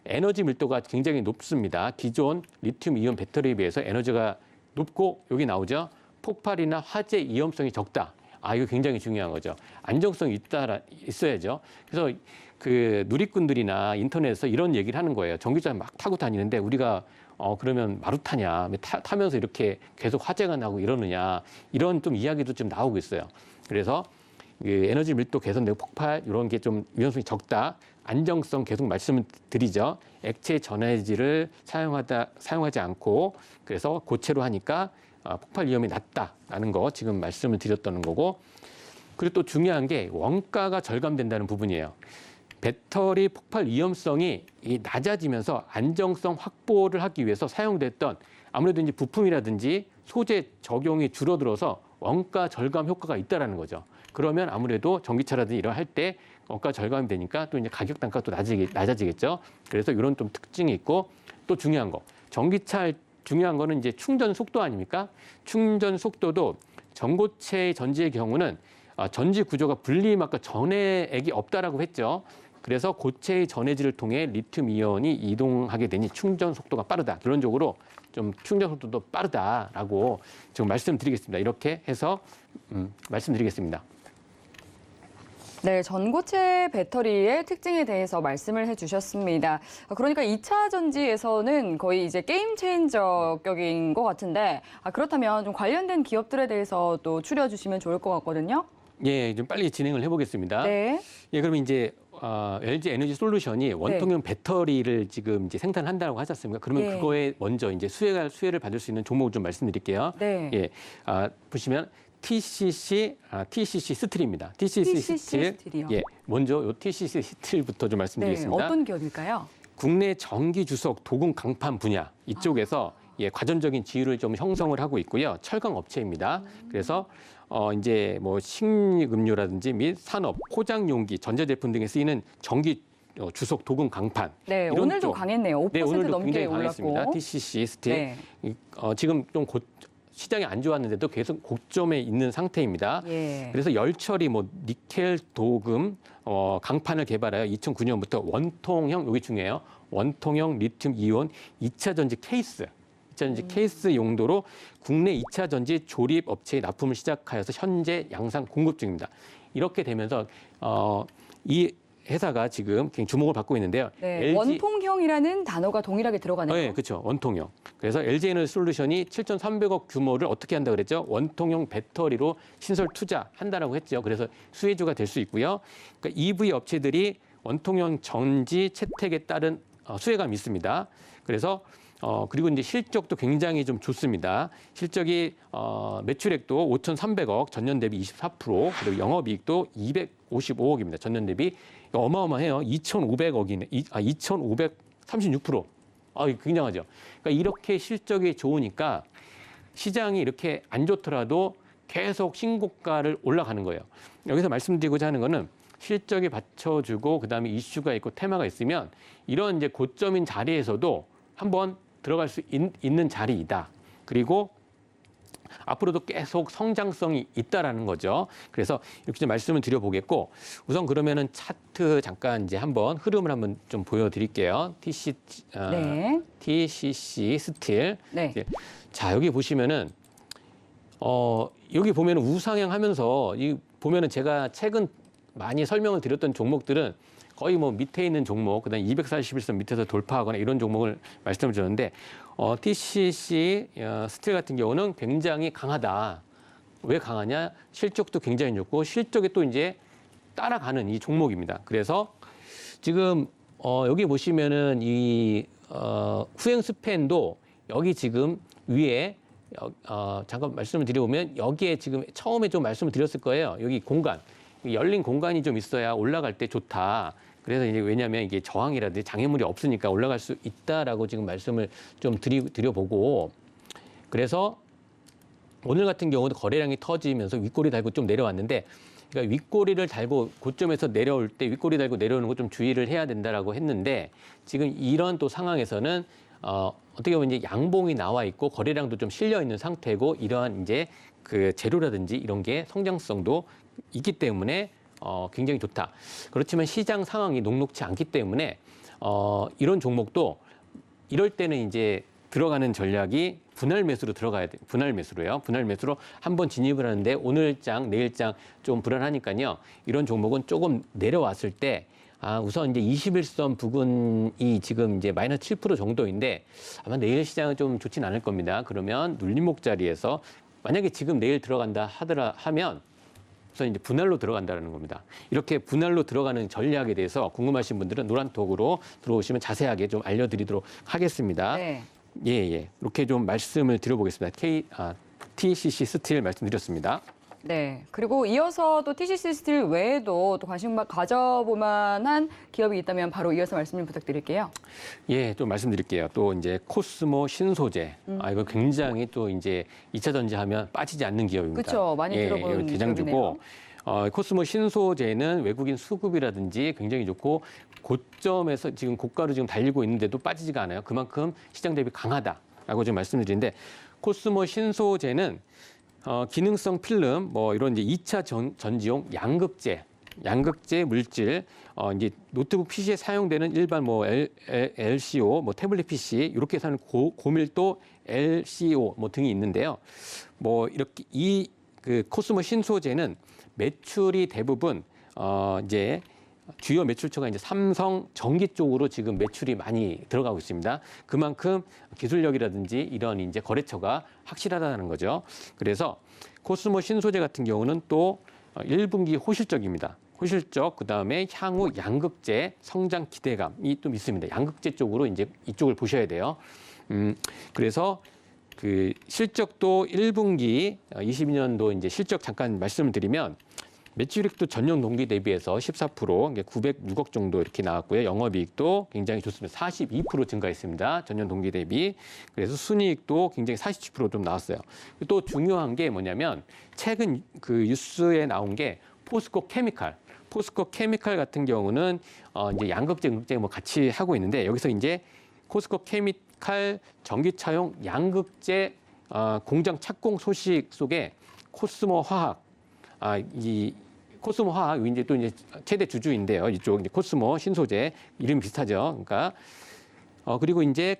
에너지 밀도가 굉장히 높습니다. 기존 리튬 이온 배터리에 비해서 에너지가 높고 여기 나오죠. 폭발이나 화재 위험성이 적다. 이거 굉장히 중요한 거죠. 안정성이 있어야죠. 그래서 그 누리꾼들이나 인터넷에서 이런 얘기를 하는 거예요. 전기차 막 타고 다니는데 우리가 그러면 마루타냐, 타면서 이렇게 계속 화재가 나고 이러느냐 이런 좀 이야기도 좀 나오고 있어요. 그래서 에너지 밀도 개선되고 폭발 이런 게 좀 위험성이 적다. 안정성 계속 말씀을 드리죠. 액체 전해질을 사용하지 않고 그래서 고체로 하니까 폭발 위험이 낮다라는 거 지금 말씀을 드렸던 거고 그리고 또 중요한 게 원가가 절감된다는 부분이에요. 배터리 폭발 위험성이 낮아지면서 안정성 확보를 하기 위해서 사용됐던 아무래도 이제 부품이라든지 소재 적용이 줄어들어서 원가 절감 효과가 있다라는 거죠. 그러면 아무래도 전기차라든지 이런 할 때 원가 절감이 되니까 또 이제 가격 단가가 또 낮아지겠죠. 그래서 이런 좀 특징이 있고 또 중요한 거. 전기차 중요한 거는 이제 충전 속도 아닙니까? 충전 속도도 전고체 전지의 경우는 전지 구조가 분리막과 전해액이 없다라고 했죠. 그래서 고체의 전해질을 통해 리튬 이온이 이동하게 되니 충전 속도가 빠르다. 결론적으로 좀 충전 속도도 빠르다라고 지금 말씀드리겠습니다. 이렇게 해서 말씀드리겠습니다. 네, 전고체 배터리의 특징에 대해서 말씀을 해주셨습니다. 그러니까 2차 전지에서는 거의 이제 게임 체인저격인 것 같은데, 그렇다면 좀 관련된 기업들에 대해서 또 추려주시면 좋을 것 같거든요. 예, 좀 빨리 진행을 해보겠습니다. 네. 예, 그러면 이제 LG 에너지 솔루션이 원통형 배터리를 지금 이제 생산한다고 하지 않습니까? 그러면 예. 그거에 먼저 이제 수혜를 받을 수 있는 종목을 좀 말씀드릴게요. 네. 예, 보시면 TCC 스틸입니다. TCC 스틸. 스틸이요? 예, 먼저 요 TCC 스틸부터 좀 네, 말씀드리겠습니다. 어떤 기업일까요? 국내 전기 주석 도금 강판 분야 이쪽에서 예, 과점적인 지위를 좀 형성을 하고 있고요. 철강 업체입니다. 그래서 이제 뭐 식료음료라든지 및 산업, 포장 용기, 전자제품 등에 쓰이는 전기 주석 도금 강판. 네, 이런 오늘도 쪽. 강했네요. 5% 네, 오늘도 넘게 굉장히 강했습니다. 올랐고. TCC 스틸. 네. 지금 좀 시장이 안 좋았는데도 계속 고점에 있는 상태입니다. 예. 그래서 열처리, 뭐 니켈, 도금, 강판을 개발하여 2009년부터 원통형, 여기 중요해요. 원통형 리튬 이온 2차 전지 케이스. 2차 전지 케이스 용도로 국내 2차 전지 조립 업체에 납품을 시작하여서 현재 양산 공급 중입니다. 이렇게 되면서 이 회사가 지금 굉장히 주목을 받고 있는데요. 네, 원통형이라는 단어가 동일하게 들어가네요. 네, 그렇죠. 원통형. 그래서 LG에너지 솔루션이 7,300억 규모를 어떻게 한다고 그랬죠? 원통형 배터리로 신설 투자한다라고 했죠. 그래서 수혜주가 될 수 있고요. 그러니까 EV 업체들이 원통형 전지 채택에 따른 수혜감이 있습니다. 그래서 그리고 이제 실적도 굉장히 좀 좋습니다. 실적이 매출액도 5,300억, 전년 대비 24%, 그리고 영업이익도 255억입니다. 전년 대비 어마어마해요. 2,500억이네. 2,536%. 굉장하죠. 그러니까 이렇게 실적이 좋으니까 시장이 이렇게 안 좋더라도 계속 신고가를 올라가는 거예요. 여기서 말씀드리고자 하는 거는 실적이 받쳐주고 그다음에 이슈가 있고 테마가 있으면 이런 이제 고점인 자리에서도 한번 들어갈 수 있는 자리이다. 그리고 앞으로도 계속 성장성이 있다라는 거죠. 그래서 이렇게 좀 말씀을 드려보겠고, 우선 그러면은 차트 잠깐 이제 한번 흐름을 한번 좀 보여드릴게요. 네. TCC 스틸. 네. 자, 여기 보시면은 여기 보면은 우상향하면서 이 보면은 제가 최근 많이 설명을 드렸던 종목들은 거의 뭐 밑에 있는 종목, 그다음에 241선 밑에서 돌파하거나 이런 종목을 말씀을 드렸는데 TCC 스틸 같은 경우는 굉장히 강하다. 왜 강하냐? 실적도 굉장히 좋고 실적이 또 이제 따라가는 이 종목입니다. 그래서 지금 여기 보시면은 이 후행 스팬도 여기 지금 위에 잠깐 말씀을 드려보면 여기에 지금 처음에 좀 말씀을 드렸을 거예요. 여기 공간. 열린 공간이 좀 있어야 올라갈 때 좋다. 그래서 이제 왜냐하면 이게 저항이라든지 장애물이 없으니까 올라갈 수 있다라고 지금 말씀을 좀 드려보고, 그래서 오늘 같은 경우도 거래량이 터지면서 윗꼬리 달고 좀 내려왔는데, 그러니까 윗꼬리를 달고 고점에서 내려올 때 윗꼬리 달고 내려오는 거 좀 주의를 해야 된다라고 했는데, 지금 이런 또 상황에서는 어떻게 보면 이제 양봉이 나와 있고 거래량도 좀 실려 있는 상태고, 이러한 이제 그 재료라든지 이런 게 성장성도 있기 때문에 굉장히 좋다. 그렇지만 시장 상황이 녹록치 않기 때문에 이런 종목도 이럴 때는 이제 들어가는 전략이 분할 매수로 들어가야 돼요. 분할 매수로요. 분할 매수로 한번 진입을 하는데 오늘 장, 내일 장 좀 불안하니까요. 이런 종목은 조금 내려왔을 때 우선 이제 21선 부근이 지금 이제 마이너스 7% 정도인데 아마 내일 시장은 좀 좋진 않을 겁니다. 그러면 눌림목 자리에서 만약에 지금 내일 들어간다 하면 우선 이제 분할로 들어간다는 겁니다. 이렇게 분할로 들어가는 전략에 대해서 궁금하신 분들은 노란톡으로 들어오시면 자세하게 좀 알려드리도록 하겠습니다. 네. 예. 이렇게 좀 말씀을 드려보겠습니다. TCC 스틸 말씀드렸습니다. 네. 그리고 이어서 또 TCC 스틸 외에도 또 관심 가져볼 만한 기업이 있다면 바로 이어서 말씀 좀 부탁드릴게요. 예, 좀 말씀드릴게요. 또 이제 코스모 신소재. 이거 굉장히 또 이제 2차 전지하면 빠지지 않는 기업입니다. 그렇죠. 많이 들어본 대장주고. 코스모 신소재는 외국인 수급이라든지 굉장히 좋고 고점에서 지금 고가로 지금 달리고 있는데도 빠지지가 않아요. 그만큼 시장 대비 강하다라고 지금 말씀드리는데 코스모 신소재는 기능성 필름, 뭐 이런 이제 2차 전지용 양극재 물질, 이제 노트북 PC에 사용되는 일반 뭐 LCO, 뭐 태블릿 PC 이렇게 사는 고밀도 LCO 뭐 등이 있는데요. 뭐 이렇게 이 그 코스모 신소재는 매출이 대부분 이제 주요 매출처가 이제 삼성 전기 쪽으로 지금 매출이 많이 들어가고 있습니다. 그만큼 기술력이라든지 이런 이제 거래처가 확실하다는 거죠. 그래서 코스모 신소재 같은 경우는 또 1분기 호실적입니다. 호실적, 그 다음에 향후 양극재 성장 기대감이 또 있습니다. 양극재 쪽으로 이제 이쪽을 보셔야 돼요. 그래서 그 실적도 1분기 22년도 이제 실적 잠깐 말씀을 드리면 매출액도 전년 동기 대비해서 14%, 906억 정도 이렇게 나왔고요. 영업이익도 굉장히 좋습니다. 42% 증가했습니다. 전년 동기 대비. 그래서 순이익도 굉장히 47% 좀 나왔어요. 또 중요한 게 뭐냐면 최근 그 뉴스에 나온 게 포스코 케미칼. 포스코 케미칼 같은 경우는 이제 양극재, 음극재 뭐 같이 하고 있는데 여기서 이제 포스코 케미칼 전기차용 양극재 공장 착공 소식 속에 코스모 화학, 이 코스모 화학 이제 또 이제 최대 주주인데요. 이쪽 이제 코스모 신소재 이름 비슷하죠. 그러니까 그리고 이제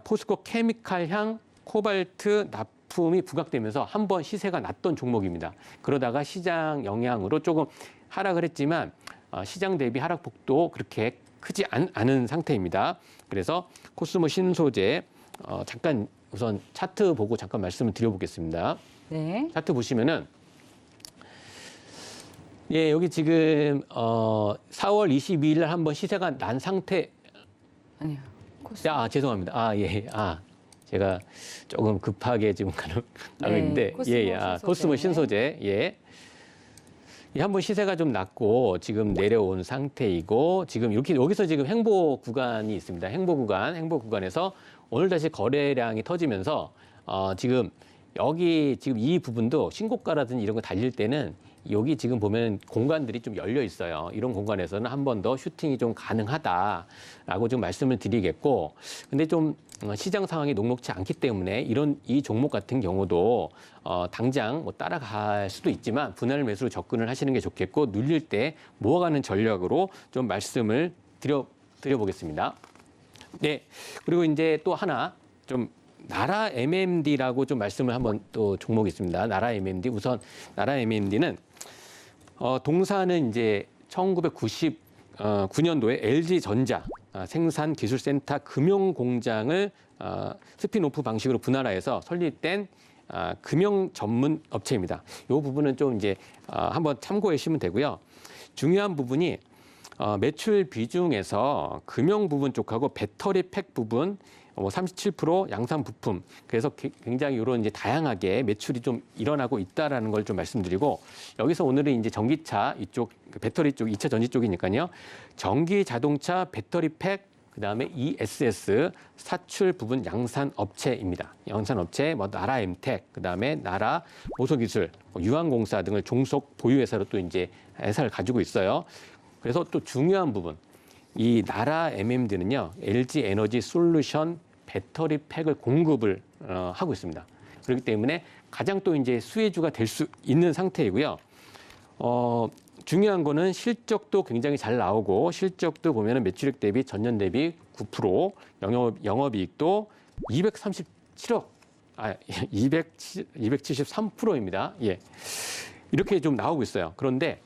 포스코 케미칼향 코발트 납품이 부각되면서 한번 시세가 났던 종목입니다. 그러다가 시장 영향으로 조금 하락을 했지만 시장 대비 하락폭도 그렇게 크지 않은 상태입니다. 그래서 코스모 신소재 잠깐 우선 차트 보고 잠깐 말씀을 드려보겠습니다. 네. 차트 보시면은 예, 여기 지금 4월 22일 날 한번 시세가 난 상태. 아니요. 죄송합니다. 예. 제가 조금 급하게 지금 가고 있는데 코스모 신소재. 예. 한번 시세가 좀 낮고 지금 내려온 상태이고 지금 이렇게 여기서 지금 횡보 구간이 있습니다. 횡보 구간에서 오늘 다시 거래량이 터지면서 지금 여기 지금 이 부분도 신고가라든지 이런 거 달릴 때는 여기 지금 보면 공간들이 좀 열려 있어요. 이런 공간에서는 한 번 더 슈팅이 좀 가능하다라고 좀 말씀을 드리겠고, 근데 좀 시장 상황이 녹록치 않기 때문에 이 종목 같은 경우도 당장 뭐 따라갈 수도 있지만 분할 매수로 접근을 하시는 게 좋겠고, 눌릴 때 모아가는 전략으로 좀 말씀을 드려보겠습니다. 네, 그리고 이제 또 하나 좀 나라 MMD라고 좀 말씀을 한번 또 종목이 있습니다. 나라 MMD. 우선 나라 MMD는 동사는 이제 1999년도에 LG전자 생산기술센터 금융공장을 스피노프 방식으로 분할화해서 설립된 금융 전문 업체입니다. 이 부분은 좀 이제 한번 참고해 주시면 되고요. 중요한 부분이 매출 비중에서 금융 부분 쪽하고 배터리 팩 부분 37% 양산 부품. 그래서 굉장히 이런 이제 다양하게 매출이 좀 일어나고 있다라는 걸 좀 말씀드리고, 여기서 오늘은 이제 전기차 이쪽 배터리 쪽 2차 전지 쪽이니까요. 전기 자동차 배터리 팩, 그다음에 ESS 사출 부분 양산 업체입니다. 양산 업체 뭐 나라 엠텍, 그다음에 나라 모소기술, 유한공사 등을 종속 보유회사로 또 이제 회사를 가지고 있어요. 그래서 또 중요한 부분, 이 나라 MMD는요, LG 에너지 솔루션 배터리 팩을 공급을 하고 있습니다. 그렇기 때문에 가장 또 이제 수혜주가 될 수 있는 상태이고요. 중요한 거는 실적도 굉장히 잘 나오고, 실적도 보면은 매출액 대비 전년 대비 9%, 영업이익도 237억, 273%입니다. 예. 이렇게 좀 나오고 있어요. 그런데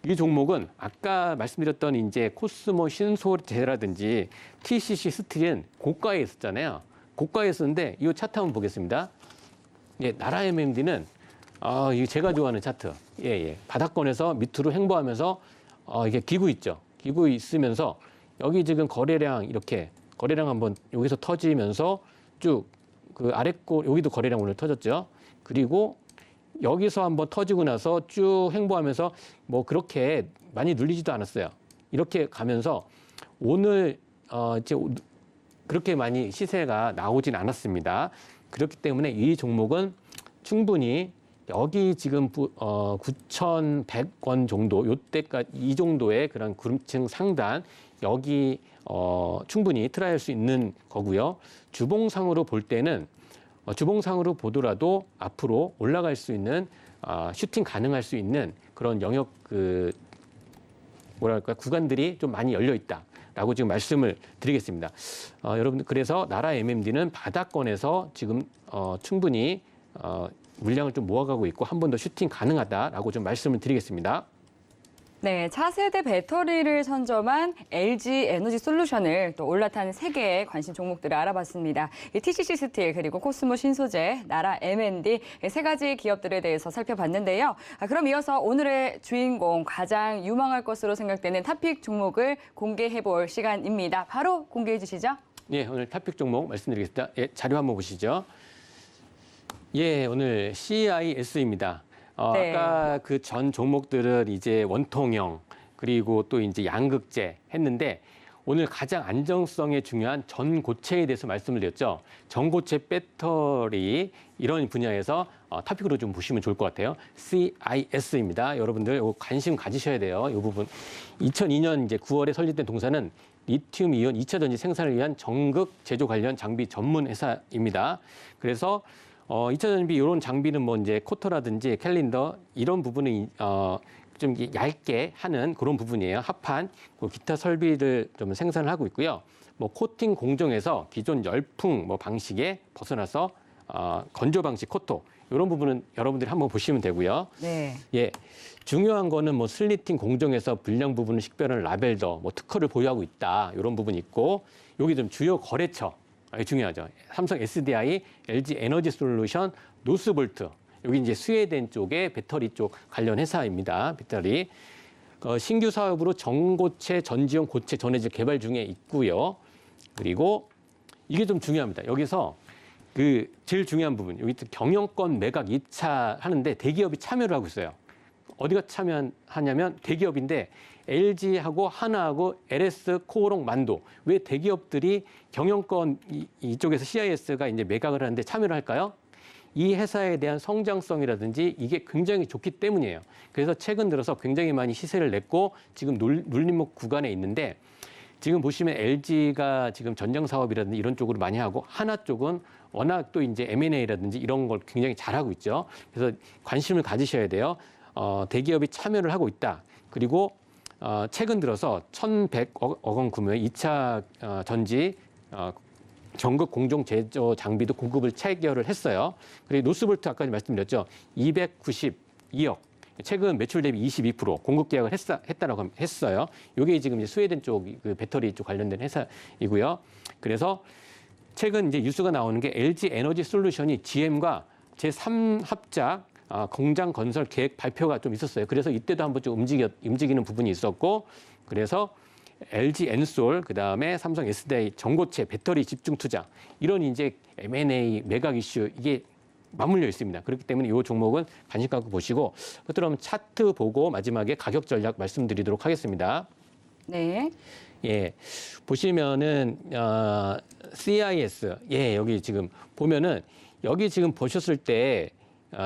이 종목은 아까 말씀드렸던 이제 코스모 신소재라든지 TCC 스틸은 고가에 있었잖아요. 고가에 있었는데 이 차트 한번 보겠습니다. 예, 나라 MMD는 이게 제가 좋아하는 차트. 예. 바닥권에서 밑으로 횡보하면서 이게 기고 있죠. 기고 있으면서 여기 지금 거래량 한번 여기서 터지면서 쭉 그 아래꼴 여기도 거래량 오늘 터졌죠. 그리고 여기서 한번 터지고 나서 쭉 횡보하면서 뭐 그렇게 많이 눌리지도 않았어요. 이렇게 가면서 오늘 이제 그렇게 많이 시세가 나오진 않았습니다. 그렇기 때문에 이 종목은 충분히 여기 지금 9,100원 정도, 요때까지 이 정도의 그런 그룹층 상단 여기 충분히 트라이할 수 있는 거고요. 주봉상으로 볼 때는 주봉상으로 보더라도 앞으로 올라갈 수 있는 슈팅 가능할 수 있는 그런 영역 뭐랄까 구간들이 좀 많이 열려 있다라고 지금 말씀을 드리겠습니다. 여러분 그래서 나라 MMD는 바닥권에서 지금 충분히 물량을 좀 모아가고 있고 한 번 더 슈팅 가능하다라고 좀 말씀을 드리겠습니다. 네, 차세대 배터리를 선점한 LG 에너지 솔루션을 또 올라탄 3개의 관심 종목들을 알아봤습니다. TCC 스틸 그리고 코스모 신소재, 나라 M&D 3가지 기업들에 대해서 살펴봤는데요. 그럼 이어서 오늘의 주인공 가장 유망할 것으로 생각되는 탑픽 종목을 공개해볼 시간입니다. 바로 공개해 주시죠. 예, 오늘 탑픽 종목 말씀드리겠습니다. 예, 자료 한번 보시죠. 예, 오늘 CIS입니다. 네. 아까 그 전 종목들은 이제 원통형 그리고 또 이제 양극재 했는데 오늘 가장 안정성에 중요한 전고체에 대해서 말씀을 드렸죠. 전고체 배터리 이런 분야에서 탑픽으로 좀 보시면 좋을 것 같아요. CIS입니다. 여러분들 이거 관심 가지셔야 돼요. 이 부분. 2002년 이제 9월에 설립된 동사는 리튬 이온 2차 전지 생산을 위한 전극 제조 관련 장비 전문 회사입니다. 그래서 2차 전지 이런 장비는 뭐 이제 코터라든지 캘린더 이런 부분은 좀 얇게 하는 그런 부분이에요. 합판, 기타 설비를 좀 생산을 하고 있고요. 뭐 코팅 공정에서 기존 열풍 뭐 방식에 벗어나서 건조 방식 코터 이런 부분은 여러분들이 한번 보시면 되고요. 네. 예, 중요한 거는 뭐 슬리팅 공정에서 불량 부분을 식별하는 라벨더, 뭐 특허를 보유하고 있다 이런 부분이 있고 여기 좀 주요 거래처. 이게 중요하죠. 삼성 SDI, LG 에너지 솔루션, 노스볼트. 여기 이제 스웨덴 쪽의 배터리 쪽 관련 회사입니다. 배터리. 신규 사업으로 전고체, 전지형 고체 전해질 개발 중에 있고요. 그리고 이게 좀 중요합니다. 여기서 그 제일 중요한 부분. 여기 경영권 매각 2차 하는데 대기업이 참여를 하고 있어요. 어디가 참여하냐면 대기업인데 LG하고 하나하고 LS, 코오롱, 만도. 왜 대기업들이 경영권 이쪽에서 CIS가 이제 매각을 하는데 참여를 할까요? 이 회사에 대한 성장성이라든지 이게 굉장히 좋기 때문이에요. 그래서 최근 들어서 굉장히 많이 시세를 냈고 지금 눌림목 구간에 있는데 지금 보시면 LG가 지금 전장 사업이라든지 이런 쪽으로 많이 하고 하나 쪽은 워낙 또 이제 M&A라든지 이런 걸 굉장히 잘하고 있죠. 그래서 관심을 가지셔야 돼요. 대기업이 참여를 하고 있다. 그리고 최근 들어서 1,100억 원 규모의 2차 전지 전극 공정 제조 장비도 공급을 체결을 했어요. 그리고 노스볼트 아까 말씀드렸죠. 292억. 최근 매출 대비 22% 공급 계약을 했다라고 했어요. 이게 지금 이제 스웨덴 쪽 그 배터리 쪽 관련된 회사이고요. 그래서 최근 이제 뉴스가 나오는 게 LG 에너지 솔루션이 GM과 제3합작 공장 건설 계획 발표가 좀 있었어요. 그래서 이때도 한번 좀 움직이는 부분이 있었고, 그래서 LG 엔솔, 그 다음에 삼성 SDI 전고체 배터리 집중 투자 이런 이제 M&A 매각 이슈 이게 맞물려 있습니다. 그렇기 때문에 이 종목은 관심 갖고 보시고, 그럼 차트 보고 마지막에 가격 전략 말씀드리도록 하겠습니다. 네. 예, 보시면은 CIS, 예, 여기 지금 보면은 여기 지금 보셨을 때.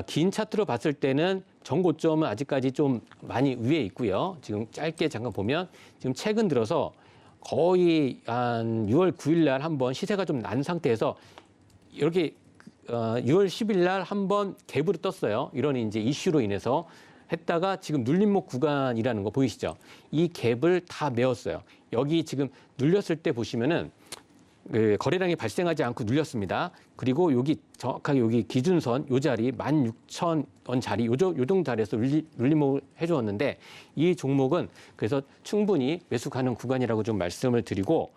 긴 차트로 봤을 때는 전고점은 아직까지 좀 많이 위에 있고요. 지금 짧게 잠깐 보면 지금 최근 들어서 거의 한 6월 9일 날 한번 시세가 좀 난 상태에서 이렇게 6월 10일 날 한번 갭으로 떴어요. 이런 이제 이슈로 인해서 했다가 지금 눌림목 구간이라는 거 보이시죠? 이 갭을 다 메웠어요. 여기 지금 눌렸을 때 보시면은 그 거래량이 발생하지 않고 눌렸습니다. 그리고 여기 정확하게 여기 기준선 요 자리 16,000원 자리 요 정도 자리에서 눌림목을 해주었는데 이 종목은 그래서 충분히 매수 가능 구간이라고 좀 말씀을 드리고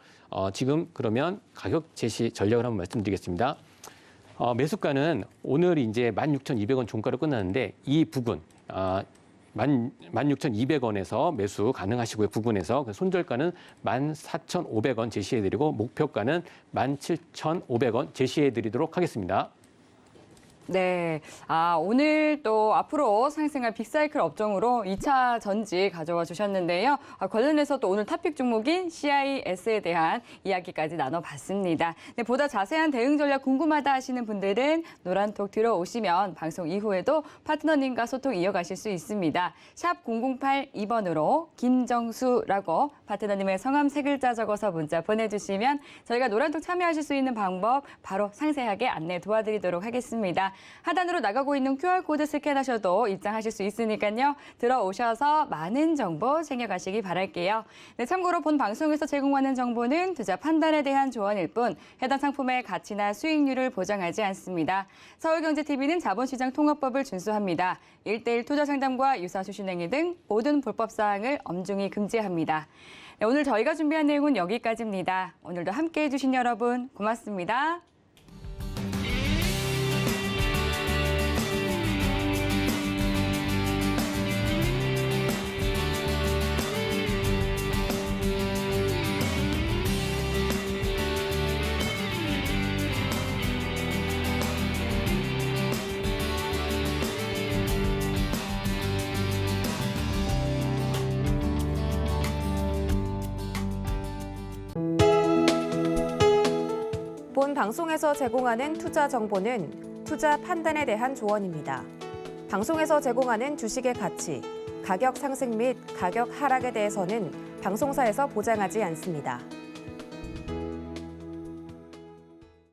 지금 그러면 가격 제시 전략을 한번 말씀드리겠습니다. 매수가는 오늘 이제 16,200원 종가로 끝났는데 이 부근 16,200원에서 매수 가능하시고요. 부근에서 손절가는 14,500원 제시해드리고 목표가는 17,500원 제시해드리도록 하겠습니다. 네. 오늘 또 앞으로 상승할 빅사이클 업종으로 2차 전지 가져와 주셨는데요. 관련해서 또 오늘 탑픽 종목인 CIS에 대한 이야기까지 나눠봤습니다. 네, 보다 자세한 대응 전략 궁금하다 하시는 분들은 노란톡 들어오시면 방송 이후에도 파트너님과 소통 이어가실 수 있습니다. 샵 0082번으로 김정수라고 파트너님의 성함 3글자 적어서 문자 보내주시면 저희가 노란톡 참여하실 수 있는 방법 바로 상세하게 안내 도와드리도록 하겠습니다. 하단으로 나가고 있는 QR코드 스캔하셔도 입장하실 수 있으니까요. 들어오셔서 많은 정보 챙겨가시기 바랄게요. 네, 참고로 본 방송에서 제공하는 정보는 투자 판단에 대한 조언일 뿐 해당 상품의 가치나 수익률을 보장하지 않습니다. 서울경제TV는 자본시장 통합법을 준수합니다. 1:1 투자 상담과 유사 수신행위 등 모든 불법 사항을 엄중히 금지합니다. 네, 오늘 저희가 준비한 내용은 여기까지입니다. 오늘도 함께해 주신 여러분 고맙습니다. 본 방송에서 제공하는 투자 정보는 투자 판단에 대한 조언입니다. 방송에서 제공하는 주식의 가치, 가격 상승 및 가격 하락에 대해서는 방송사에서 보장하지 않습니다.